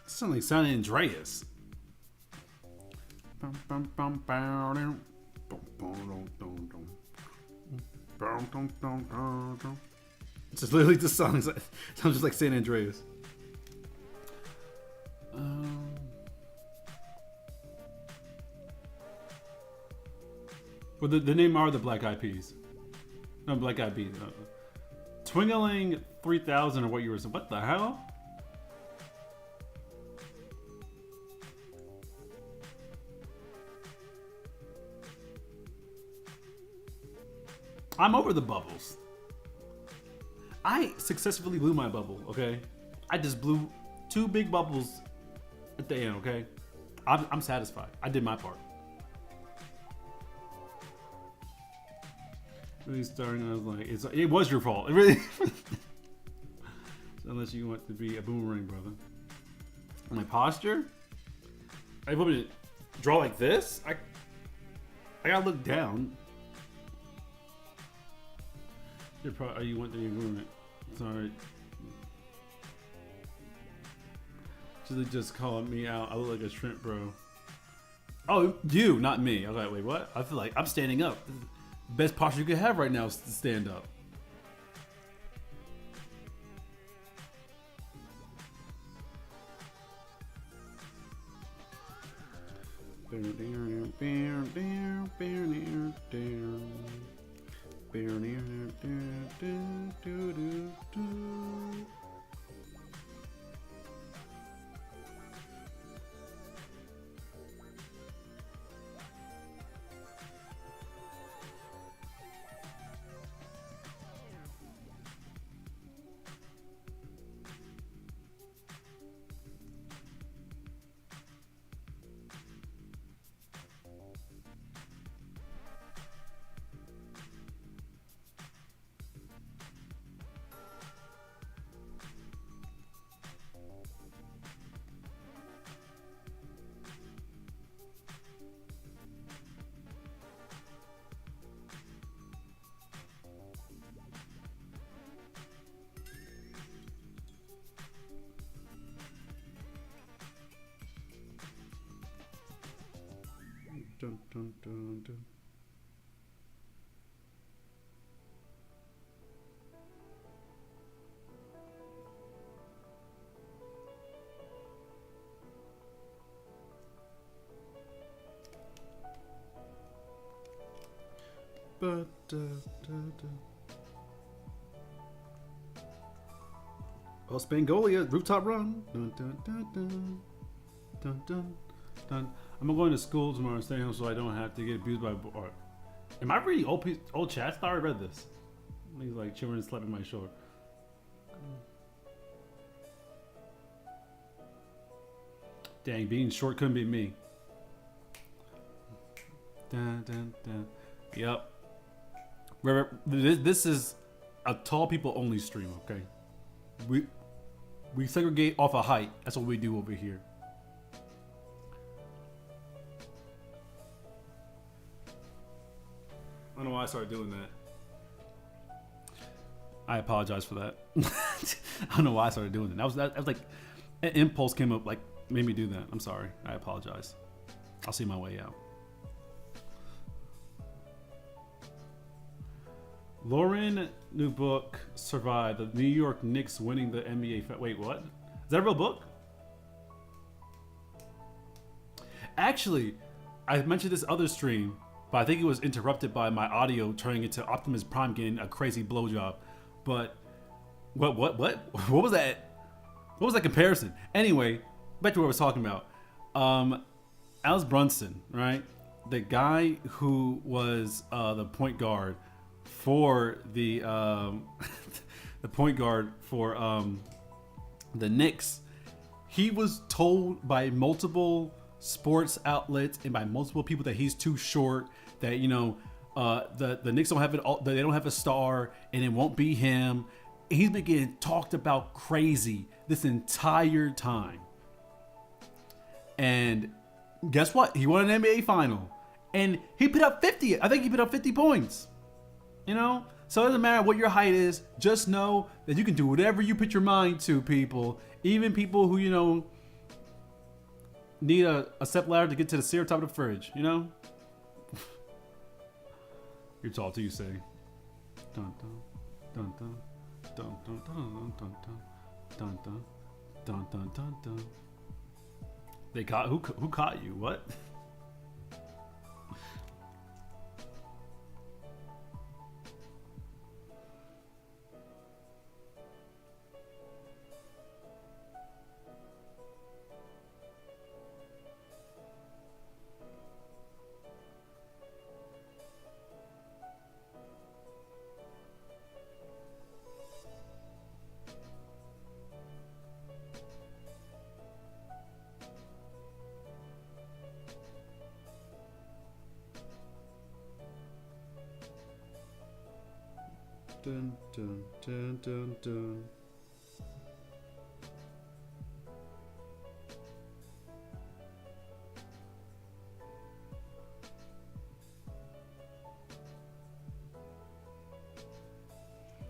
Sound like San Andreas. Bum, bum, bum, bum, dum. Bum, bum, dum, dum, dum. Bum, dum, dum, dum, dum. It's just literally the song. Sounds just like San Andreas. Well, the name are the Black Eyed Peas. No, Black Eyed Peas. Twingling 3000 or what you were saying. What the hell? I'm over the bubbles. I successfully blew my bubble, okay? I just blew 2 big bubbles at the end, okay? I'm satisfied. I did my part. Really starting, I was like, it was your fault. It really. Unless you want to be a boomerang, brother. My posture? I want me to draw like this? I gotta look down. You're probably, you want to be a boomerang. Sorry. She's just calling me out. I look like a shrimp, bro. Oh, you, not me. I was like, wait, what? I feel like I'm standing up. Best posture you could have right now is to stand up. Dun, dun, dun, dun. But, oh, Spangolia, rooftop run. Dun, dun, dun, dun. Dun, dun, dun. I'm going to school tomorrow and staying home so I don't have to get abused by art. Am I reading old chats? I already read this. He's like children slapping my shoulder. Dang, being short couldn't be me. Dun, dun, dun. Yep. This is a tall people only stream, okay? We segregate off of height. That's what we do over here. I don't know why I started doing that. I apologize for that. I don't know why I started doing it. That was like an impulse came up, like made me do that. I'm sorry. I apologize. I'll see my way out. Lauren, new book, survived the New York Knicks winning the NBA. Wait, what? Is that a real book? Actually, I mentioned this other stream, but I think it was interrupted by my audio turning into Optimus Prime getting a crazy blowjob. But what was that? What was that comparison? Anyway, back to what I was talking about. Alice Brunson, right? The guy who was the point guard for the the point guard for the Knicks. He was told by multiple sports outlets and by multiple people that he's too short. That the Knicks don't have it. They don't have a star, and it won't be him. He's been getting talked about crazy this entire time. And guess what? He won an NBA final, and he put up 50. I think he put up 50 points. So it doesn't matter what your height is. Just know that you can do whatever you put your mind to, people. Even people who need a step ladder to get to the syrup top of the fridge. You're tall too, you say. Dun dun dun dun dun dun dun dun dun dun dun dun dun dun. They caught who caught you? What? Dun, dun, dun, dun, dun.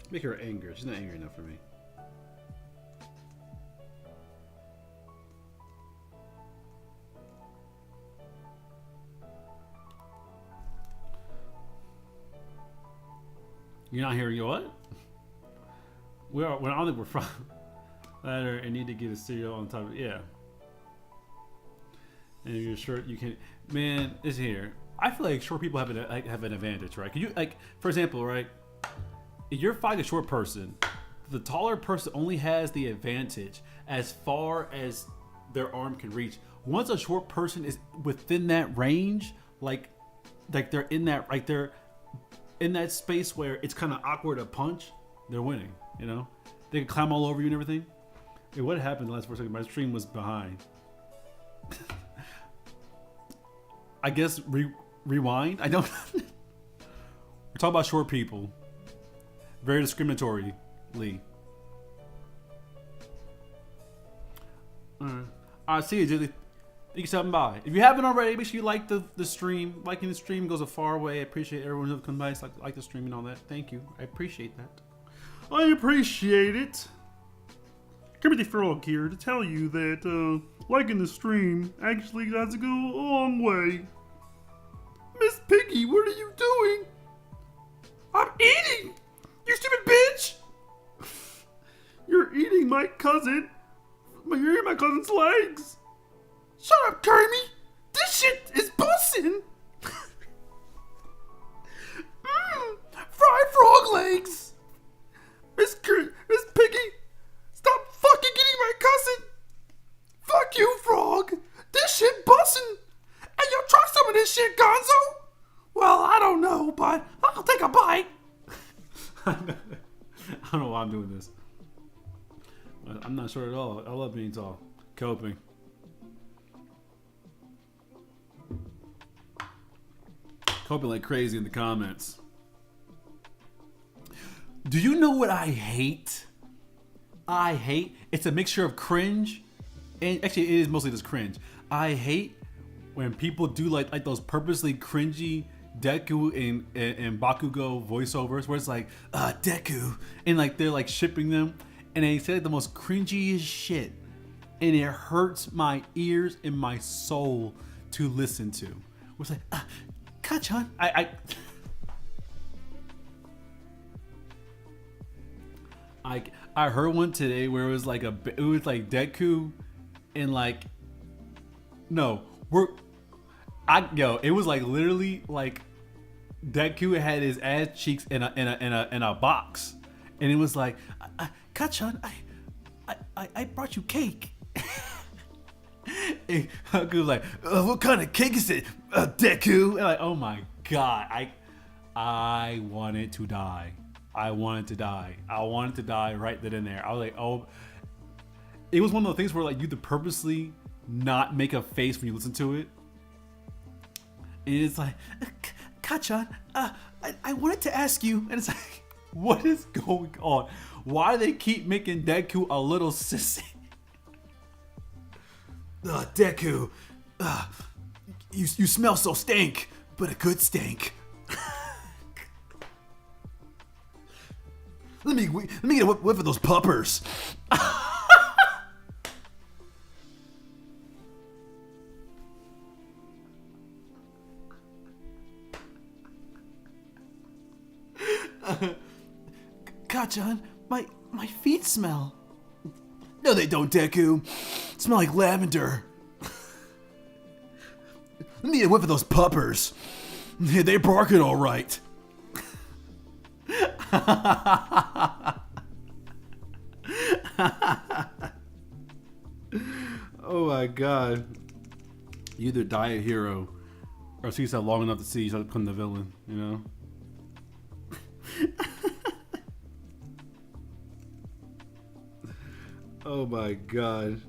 Make her angry. She's not angry enough for me. You're not hearing what? We're I don't think we're from ladder and need to get a cereal on top of it. Yeah. And if you're short, you can. Man, it's here. I feel like short people have an advantage, right? Can you for example, right? If you're fighting a short person, the taller person only has the advantage as far as their arm can reach. Once a short person is within that range, like they're in that they're in that space where it's kind of awkward to punch, they're winning. They can climb all over you and everything. Hey, what happened the last 4 seconds? My stream was behind. I guess rewind. I don't. We're talking about short people. Very discriminatorily. Alright, see you, Julie. Thank you for stopping by. If you haven't already, make sure you like the stream. Liking the stream goes a far way. I appreciate everyone who comes by and like the stream and all that. Thank you. I appreciate that. I appreciate it. Kermit the Frog here to tell you that liking the stream actually does go a long way. Miss Piggy, what are you doing? I'm eating! You stupid bitch! You're eating my cousin. You're eating my cousin's legs. Shut up, Kermit! This shit is bussin'! Fried frog legs! Miss Piggy, stop fucking getting my cousin! Fuck you, frog! This shit bussin'! And you'll try some of this shit, Gonzo? Well, I don't know, but I'll take a bite. I don't know why I'm doing this. I'm not sure at all. I love being tall. Coping. Coping like crazy in the comments. Do you know what I hate? I hate. It's a mixture of cringe, and actually, it is mostly just cringe. I hate when people do like those purposely cringy Deku and Bakugo voiceovers, where it's like, Deku, and like they're like shipping them, and they say like the most cringiest shit, and it hurts my ears and my soul to listen to. It's like, Kachan, I heard one today where it was like Deku and like it was like literally like Deku had his ass cheeks in a box, and it was like, Kachan, I brought you cake. And Haku was like, what kind of cake is it, Deku? And like, oh my god, I wanted to die. I wanted to die right then and there. I was like, oh, it was one of the things where like you have to purposely not make a face when you listen to it. And it's like, Kachan, I wanted to ask you, and it's like, what is going on? Why do they keep making Deku a little sissy? Deku, you smell so stank, but a good stank. Let me get a whiff of those puppers. Kachan, my feet smell. No, they don't, Deku. Smell like lavender. Let me get a whiff of those puppers. They're barking all right. Oh my god. You either die a hero or see yourself long enough to see yourself become the villain, you know? Oh my god.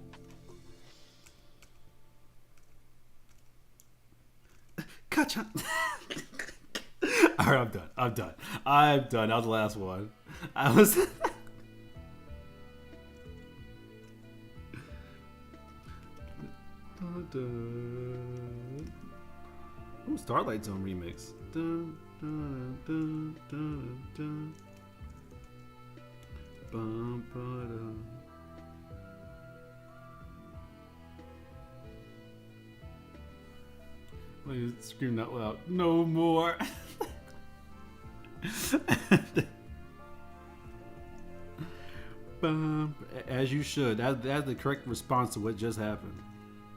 Kachan. Alright, I'm done. That was the last one. I was... Ooh, Starlight Zone remix. Please scream out loud. No more. As you should. That's the correct response to what just happened.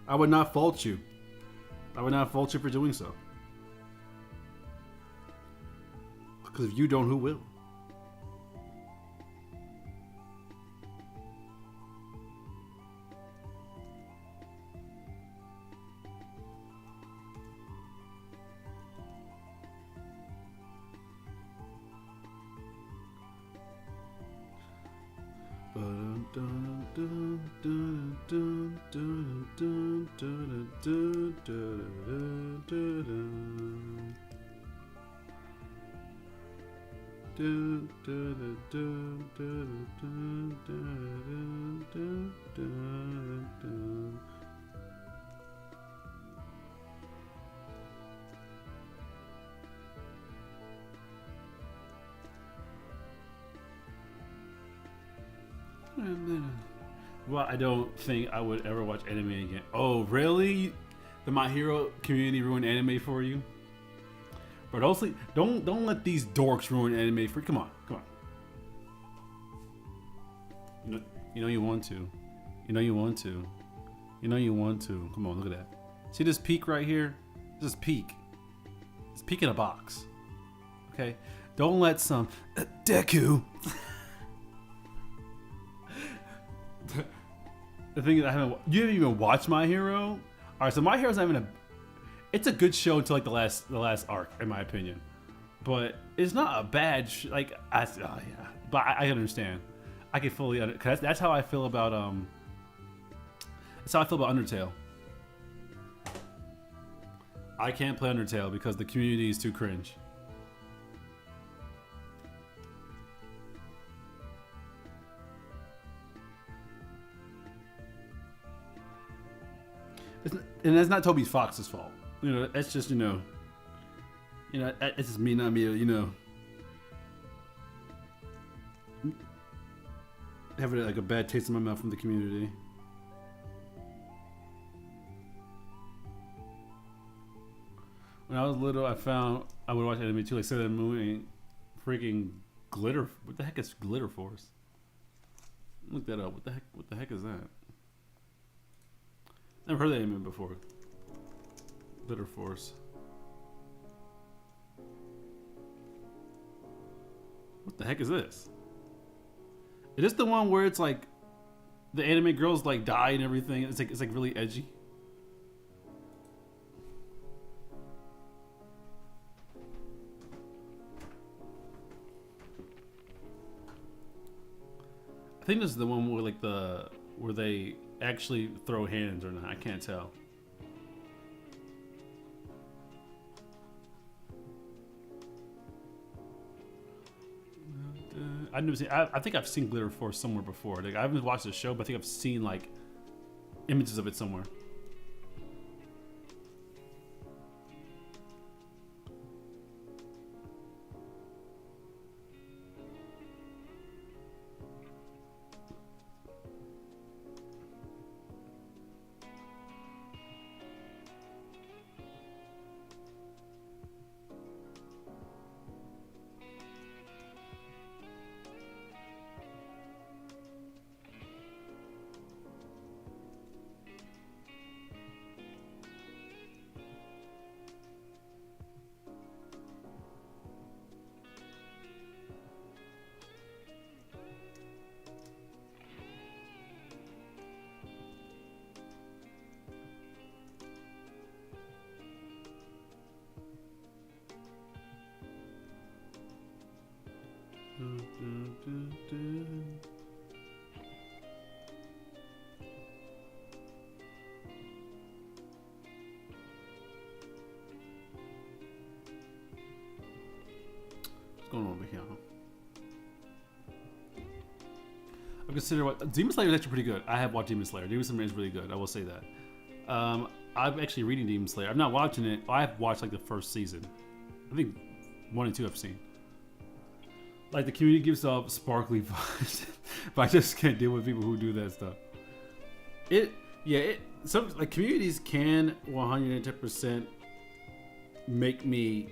I would not fault you. I would not fault you for doing so. Because if you don't, who will? Well, I don't think I would ever watch anime again. Oh, really? The My Hero community ruined anime for you? But also, don't let these dorks ruin anime for you. Come on. You know you want to. You know you want to. Come on, look at that. See this peak right here? This peak. It's peak in a box. Okay? Don't let some Deku. The thing is, you haven't even watched My Hero. All right, so My Hero's not even it's a good show until like the last arc, in my opinion. But it's not a bad but I understand. I can fully cause that's how I feel about Undertale. I can't play Undertale because the community is too cringe. And that's not Toby Fox's fault. You know, that's just, it's just me, not me, having like a bad taste in my mouth from the community. When I was little, I would watch anime too, like Sailor Moon and freaking Glitter. What the heck is Glitter Force? Look that up. What the heck is that? Never heard that anime before. Glitter Force. What the heck is this? Is this the one where it's like the anime girls like die and everything? It's like really edgy. I think this is the one where where they actually throw hands or not. I can't tell. I've never seen. I think I've seen Glitter Force somewhere before. Like, I haven't watched the show, but I think I've seen like images of it somewhere. What's going on over here? I consider what Demon Slayer is actually pretty good. I have watched Demon Slayer. Demon Slayer is really good. I will say that. I'm actually reading Demon Slayer. I'm not watching it. I have watched like the first season. I think 1 and 2 I've seen. Like, the community gives off sparkly vibes, but I just can't deal with people who do that stuff. Some like communities can 110% make me,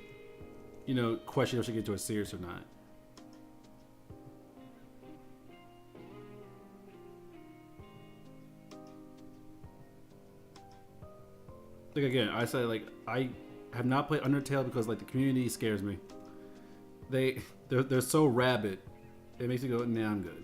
question if I should get into a serious or not. Like, again, I say, like, I have not played Undertale because, like, the community scares me. They're so rabid. It makes me go, nah, I'm good.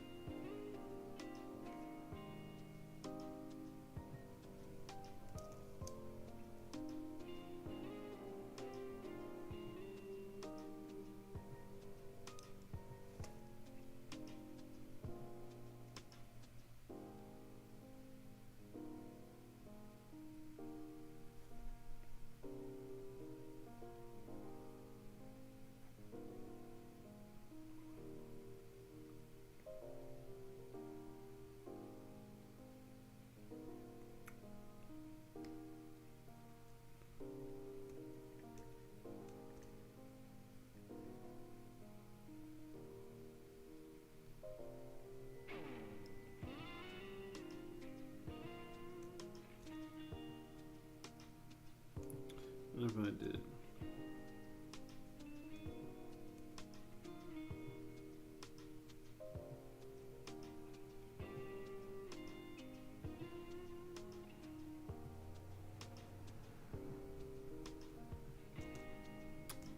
What if I did?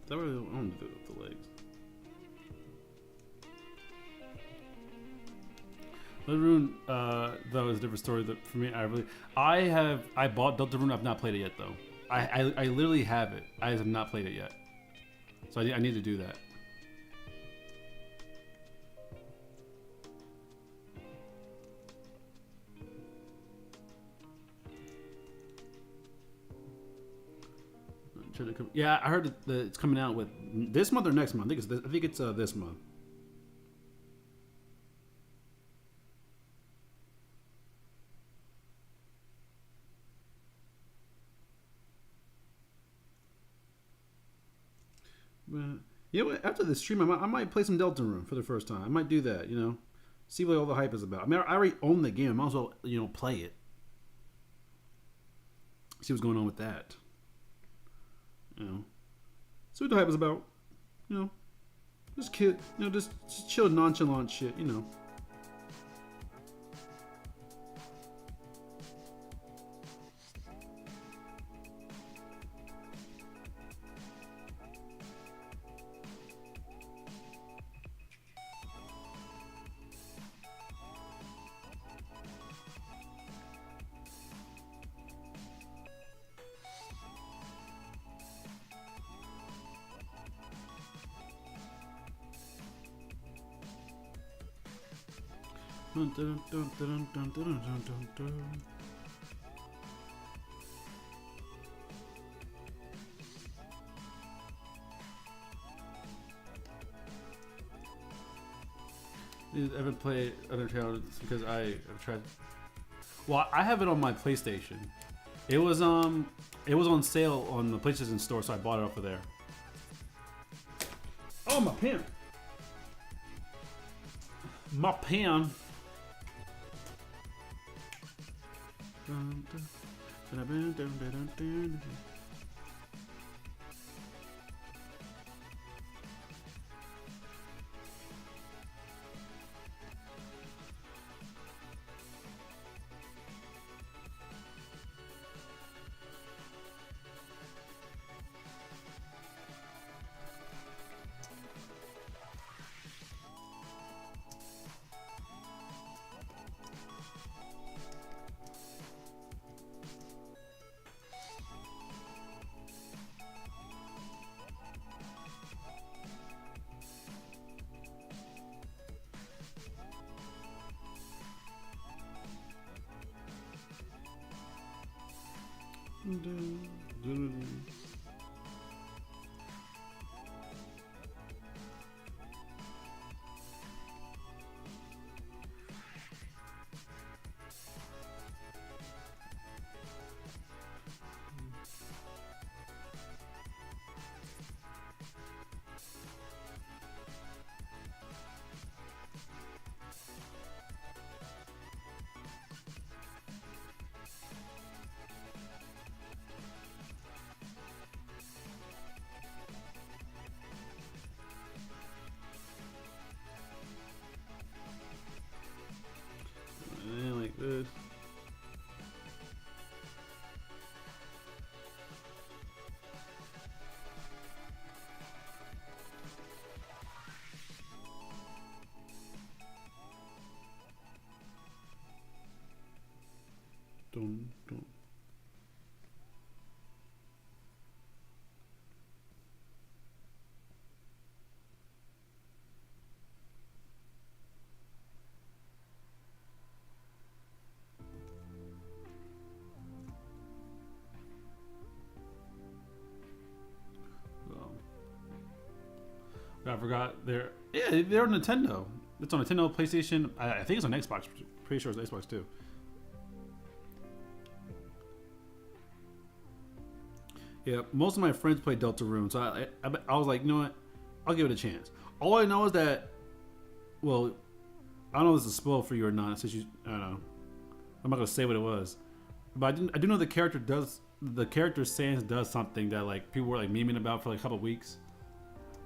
That really I want to do it with the legs. Deltarune, though, is a different story. That for me, I bought Deltarune. I've not played it yet, though. I literally have it. I have not played it yet, so I need to do that. Yeah, I heard that it's coming out with this month or next month. I think it's this month. But you know what? After the stream, I might play some Deltarune for the first time. I might do that. You know, see what all the hype is about. I mean, I already own the game. I might as well play it. See what's going on with that. You know, see what the hype is about. You know, just kid. You know, just chill, nonchalant shit. You know. Dun, dun, dun, dun, dun, dun, dun, dun, dun. I haven't played Undertale because I have tried. Well, I have it on my PlayStation. It was on sale on the PlayStation Store, so I bought it off of there. Oh, my pen! My pen! Like this. Dun, dun. I forgot they're on Nintendo. It's on Nintendo, PlayStation. I think it's on Xbox. Pretty sure it's Xbox too. Yeah, most of my friends play Deltarune, so I was like, you know what, I'll give it a chance. All I know is that, well, I don't know if this is a spoil for you or not. Since I don't know, I'm not gonna say what it was, but I do know the character Sans does something that like people were like memeing about for like a couple of weeks.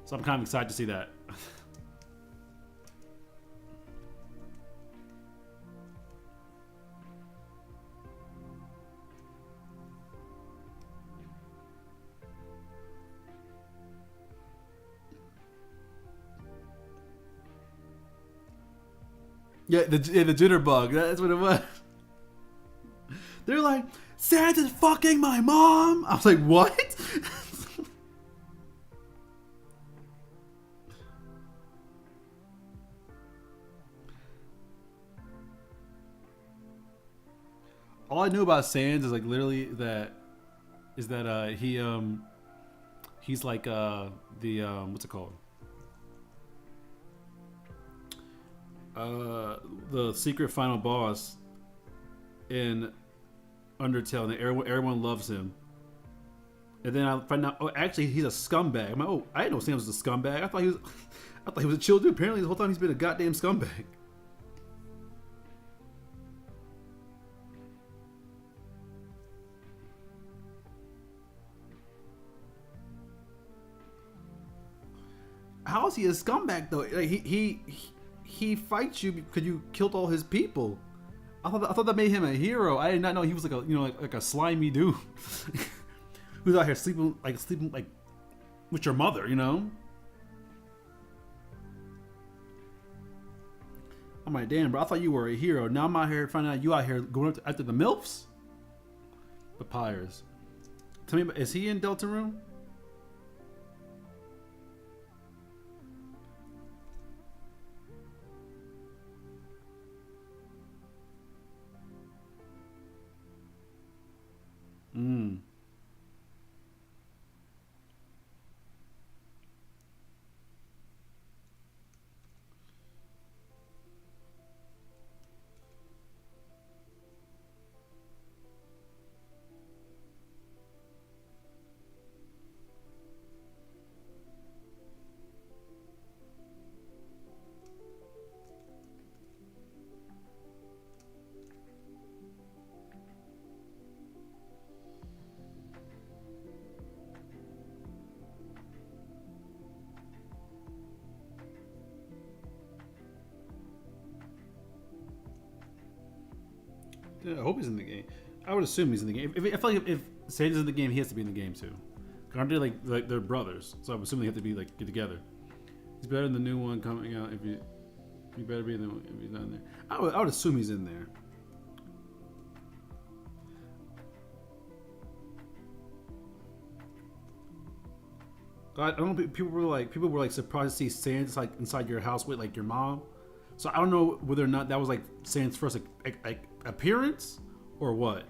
So I'm kind of excited to see that. Yeah, the jitterbug. That's what it was. They're like, Santa's fucking my mom. I was like, what? All I knew about Sans is like literally that he He's like the what's it called? The secret final boss in Undertale, and everyone loves him. And then I find out, oh, actually, he's a scumbag. I'm like, oh, I didn't know Sam was a scumbag. I thought he was a chill dude. Apparently, the whole time he's been a goddamn scumbag. How is he a scumbag though? Like, he fights you because you killed all his people. I thought that made him a hero. I did not know he was like a like a slimy dude who's out here sleeping like with your mother. I'm like, damn, bro. I thought you were a hero. Now I'm out here finding out you out here going after the milfs. Papyrus. Tell me, is he in Deltarune? Mm. Yeah, I hope he's in the game. I would assume he's in the game. I feel like if Santa's in the game, he has to be in the game too. Aren't they like they're brothers? So I'm assuming they have to be like get together. He's better than the new one coming out. If you better be in the one if he's not in there. I would assume he's in there. I don't know. People were like surprised to see Sans like inside your house with like your mom. So I don't know whether or not that was like Sans first like appearance or what.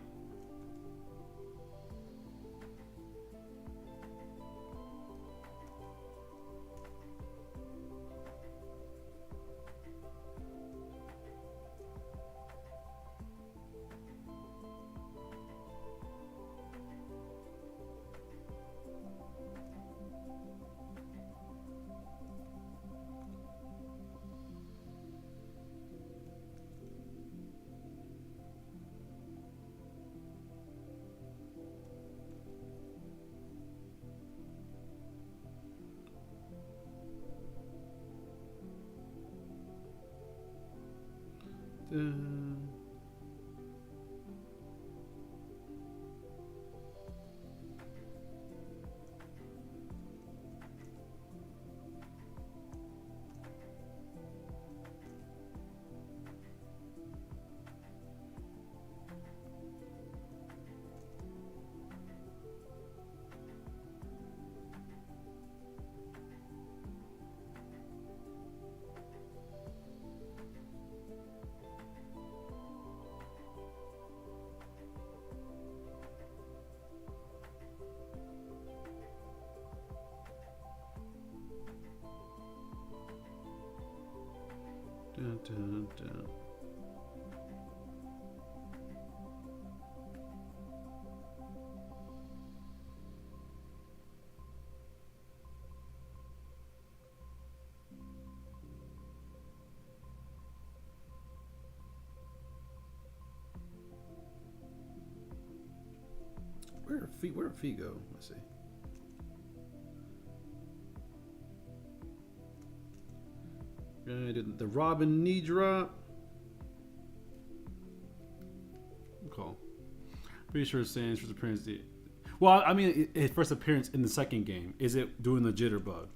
Dun, dun, dun. Where did Fee go? Let's see. The Robin knee drop. Call. Pretty sure Sans first appearance. Well, I mean, his first appearance in the second game. Is it doing the jitterbug?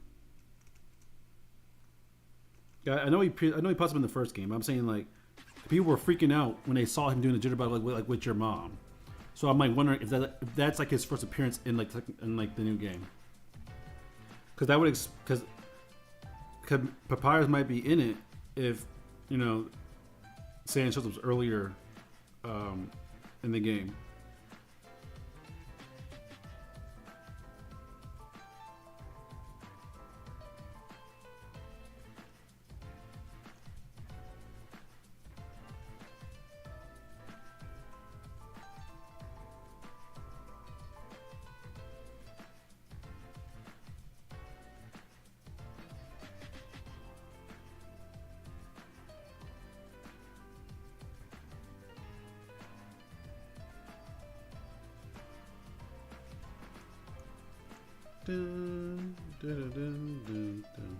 Yeah, I know he popped up in the first game. I'm saying like people were freaking out when they saw him doing the jitterbug like with your mom. So I'm like wondering if that's like his first appearance in like the new game. Because that would because Papyrus might be in it if Sans shows up earlier in the game. Dun, dun, dun, dun, dun.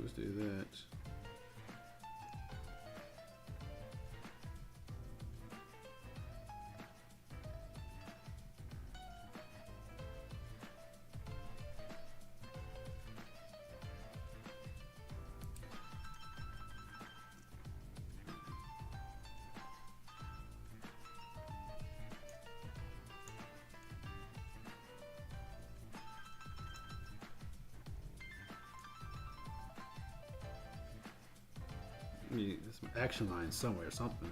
Let's do that. There's some action lines somewhere or something.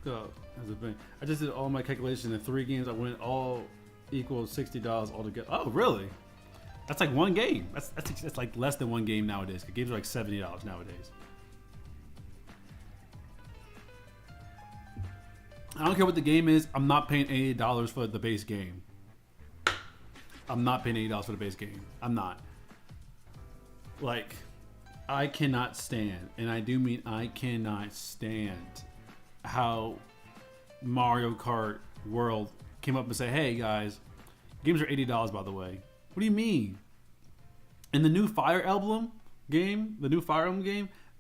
So, I just did all my calculations in 3 games. I win all equals $60 altogether. Oh, really? That's like 1 game. That's like less than 1 game nowadays. Games are like $70 nowadays. I don't care what the game is. I'm not paying $80 for the base game. I'm not paying $80 for the base game. I'm not. Like, I cannot stand, and I do mean I cannot stand, how Mario Kart World came up and said, hey guys, games are $80 by the way. What do you mean? And the new Fire Emblem game,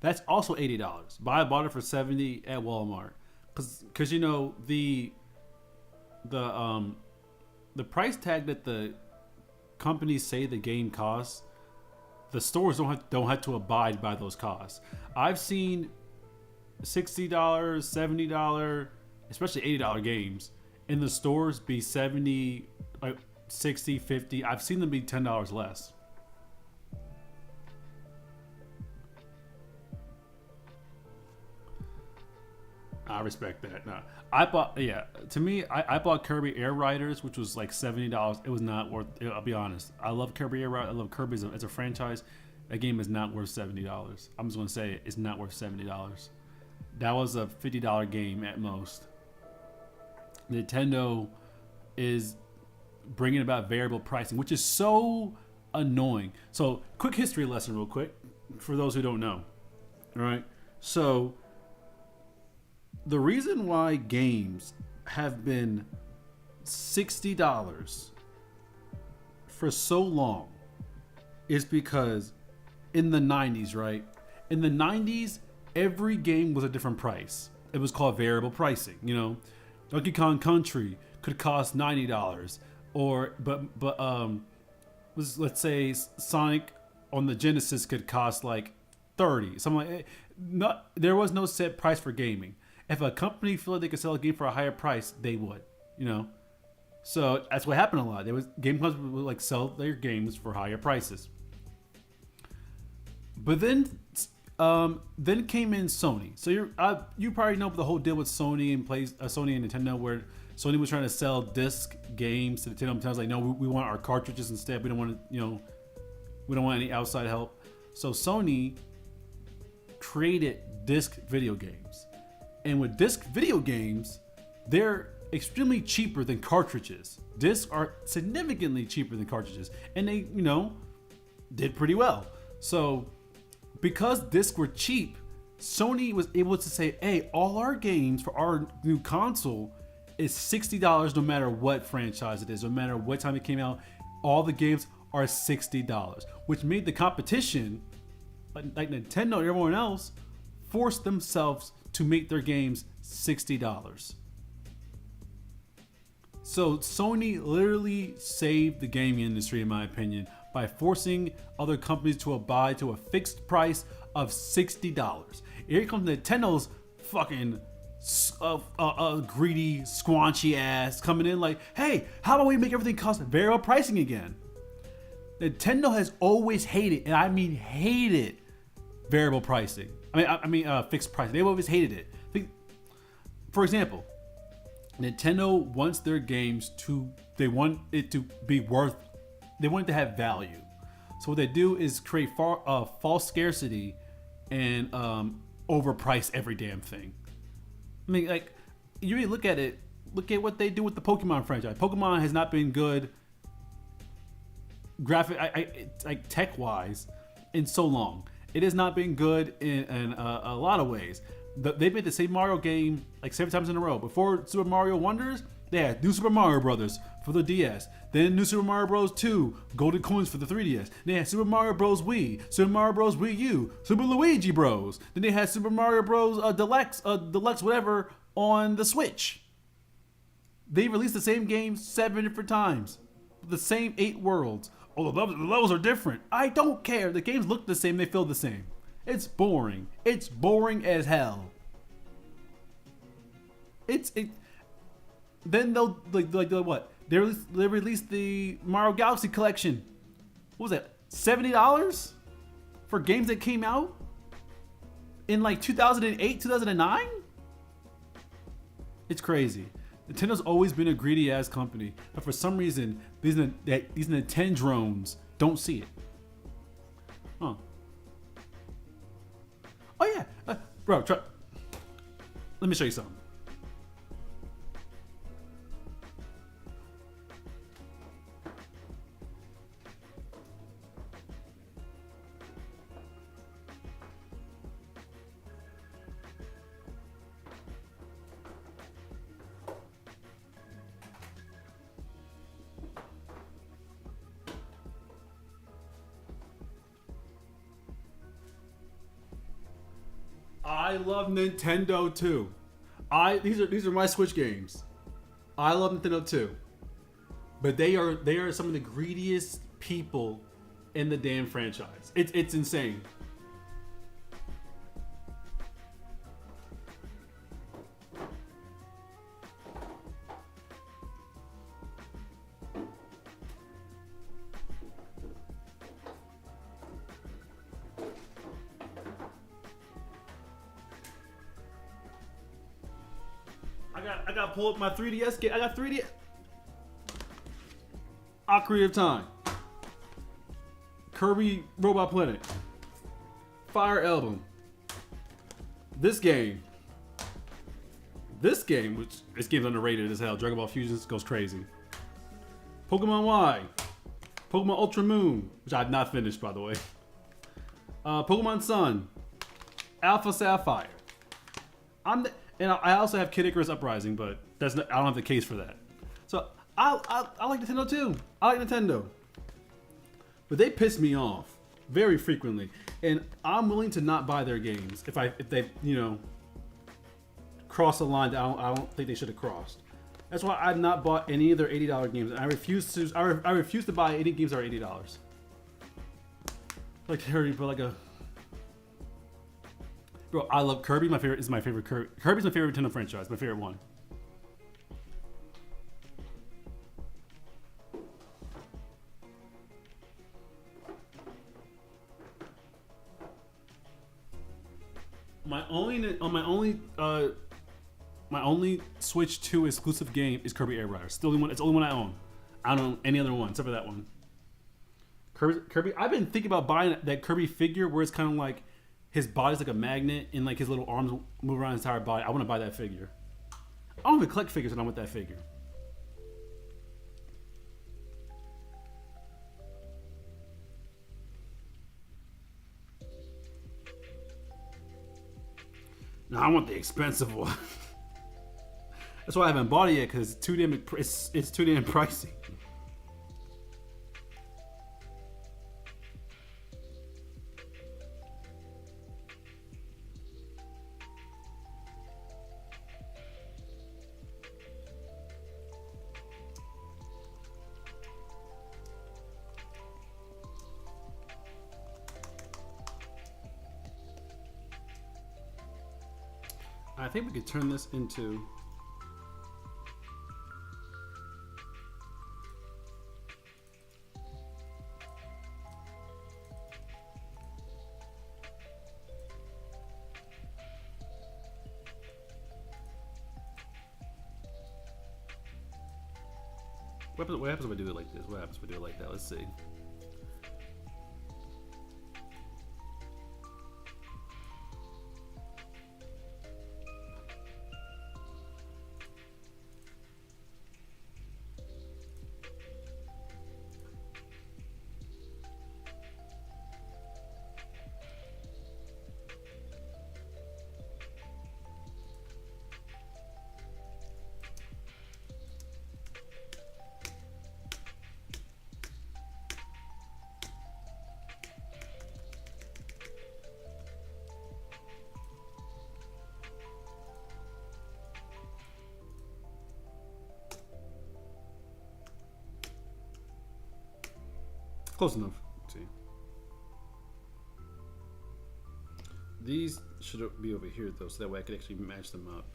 that's also $80. But I bought it for $70 at Walmart. Cause you know the price tag that the companies say the game costs, the stores don't have to abide by those costs. I've seen $60, $70, especially $80 games in the stores be 70, like 60, 50. I've seen them be $10 less. I respect that. No, I bought, yeah. To me, I bought Kirby Air Riders, which was like $70. It was not worth. I'll be honest. I love Kirby Air Riders. I love Kirby as a franchise. That game is not worth $70. I'm just gonna say it, it's not worth $70. That was a $50 game at most. Nintendo is bringing about variable pricing, which is so annoying. So, quick history lesson, real quick, for those who don't know. All right, so. The reason why games have been $60 for so long is because in the 90s, right? In the 90s, every game was a different price. It was called variable pricing, you know? Donkey Kong Country could cost $90 let's say Sonic on the Genesis could cost like 30. Something like there was no set price for gaming. If a company felt like they could sell a game for a higher price, they would, you know. So that's what happened a lot. Game companies would like sell their games for higher prices. But then came in Sony. So you probably know the whole deal with Sony and Sony and Nintendo, where Sony was trying to sell disc games to Nintendo. Nintendo's like, no, we want our cartridges instead. We don't want to, we don't want any outside help. So Sony created disc video games. And with disc video games, they're extremely cheaper than cartridges. Discs are significantly cheaper than cartridges. And they, did pretty well. So because discs were cheap, Sony was able to say, hey, all our games for our new console is $60 no matter what franchise it is, no matter what time it came out. All the games are $60, which made the competition, like Nintendo and everyone else, force themselves to make their games $60. So Sony literally saved the gaming industry, in my opinion, by forcing other companies to abide to a fixed price of $60. Here comes Nintendo's fucking greedy, squanchy ass coming in like, hey, how about we make everything cost variable pricing again? Nintendo has always hated, and I mean hated, variable pricing. I mean fixed pricing. They've always hated it. For example, Nintendo wants their games they want it to be worth, they want it to have value. So what they do is create false scarcity and overprice every damn thing. I mean, like, you really look at what they do with the Pokemon franchise. Pokemon has not been good graphic, like tech wise, in so long. It has not been good in a lot of ways. They've made the same Mario game like 7 times in a row. Before Super Mario Wonders, they had New Super Mario Brothers for the DS. Then New Super Mario Bros. 2, Golden Coins for the 3DS. They had Super Mario Bros. Wii, Super Mario Bros. Wii U, Super Luigi Bros. Then they had Super Mario Bros. Deluxe whatever on the Switch. They released the same game 7 different times. The same 8 worlds. Oh, the levels are different. I don't care. The games look the same. They feel the same. It's boring. It's boring as hell. Then they'll like what? They released the Mario Galaxy Collection. What was that? $70 for games that came out in like 2008, 2009? It's crazy. Nintendo's always been a greedy ass company, but for some reason these Nintendrones don't see it. Huh? Oh yeah, bro. Let me show you something. I love Nintendo too. These are my Switch games. I love Nintendo too. But they are some of the greediest people in the damn franchise. It's insane. I got to pull up my 3DS game. I got 3DS. Ocarina of Time. Kirby Robot Planet. Fire Emblem. This game, which this game's underrated as hell. Dragon Ball Fusion goes crazy. Pokemon Y. Pokemon Ultra Moon, which I have not finished, by the way. Pokemon Sun. Alpha Sapphire. And I also have Kid Icarus Uprising, but I don't have the case for that. So I like Nintendo too. I like Nintendo, but they piss me off very frequently, and I'm willing to not buy their games if they cross a line that I don't think they should have crossed. That's why I've not bought any of their $80 games, and I refuse to buy any games that are $80. Like Harry, but like a. Bro, I love Kirby. Is my favorite Kirby. Kirby's my favorite Nintendo franchise. My favorite one. My only Switch 2 exclusive game is Kirby Air Riders. It's the only one I own. I don't own any other one except for that one. Kirby. I've been thinking about buying that Kirby figure where it's kind of like. His body's like a magnet, and like his little arms move around his entire body. I want to buy that figure. I don't even collect figures, and I want that figure. No, I want the expensive one. That's why I haven't bought it yet, because it's too damn pricey. I think we could turn this into what happens if I do it like this? What happens if I do it like that? Let's see. Close enough. Let's see. These should be over here though, so that way I could actually match them up.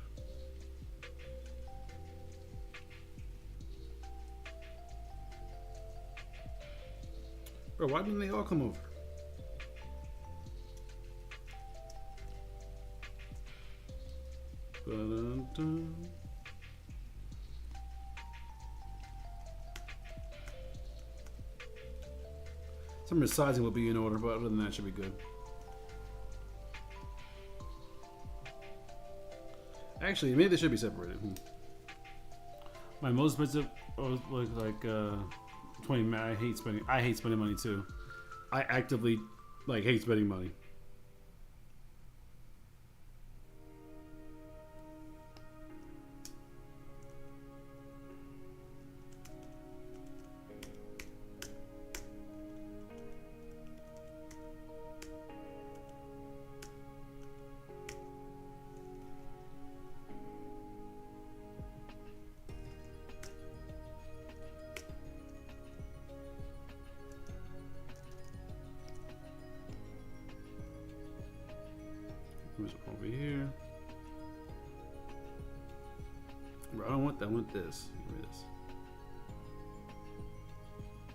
Bro, why didn't they all come over? Ba-dun-dun. Some resizing will be in order, but other than that, should be good. Actually, maybe they should be separated. My most expensive was like 20. I hate spending money too. I actively hate spending money. Over here. Bro, I don't want that. I want this. Give me this.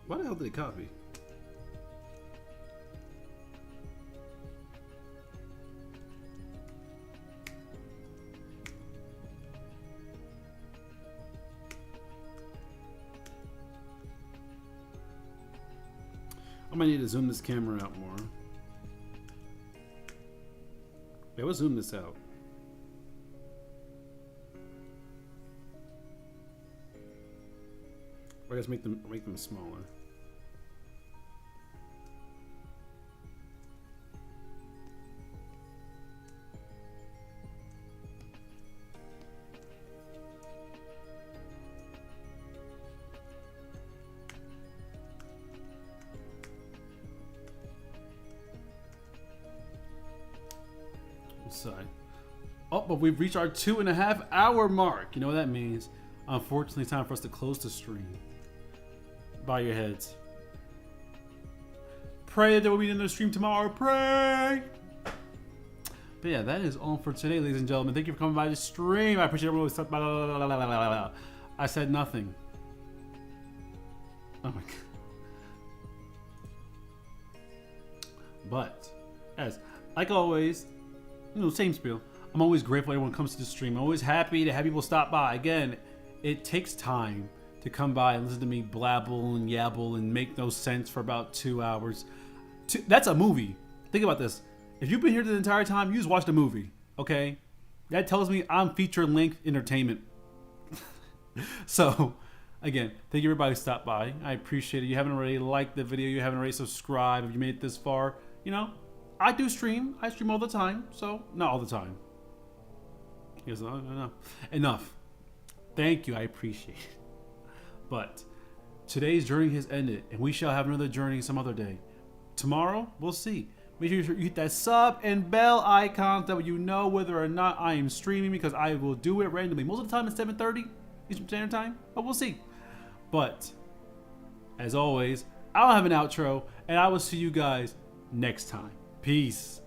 Why the hell did they copy? I might need to zoom this camera out more. Yeah, we'll zoom this out. Or I guess make them smaller. Side. Oh, but we've reached our 2.5 hour mark. You know what that means? Unfortunately, it's time for us to close the stream. Bow your heads. Pray that there will be another stream tomorrow. Pray. But yeah, that is all for today, ladies and gentlemen. Thank you for coming by the stream. I appreciate everyone who blah, blah, blah, blah, blah, blah. I said nothing. Oh my god. But as like always, you know, same spiel. I'm always grateful everyone comes to the stream. I'm always happy to have people stop by. Again, it takes time to come by and listen to me blabble and yabble and make no sense for about 2 hours. That's a movie. Think about this. If you've been here the entire time, you just watched a movie, okay? That tells me I'm feature-length entertainment. So, again, thank you everybody who stopped by. I appreciate it. You haven't already liked the video. You haven't already subscribed. If you made it this far, you know, I do stream. I stream all the time. So, not all the time. Yes, enough. Thank you. I appreciate it. But today's journey has ended, and we shall have another journey some other day. Tomorrow, we'll see. Make sure you hit that sub and bell icon so you know whether or not I am streaming, because I will do it randomly. Most of the time it's 7:30 Eastern Standard Time, but we'll see. But as always, I'll have an outro, and I will see you guys next time. Peace.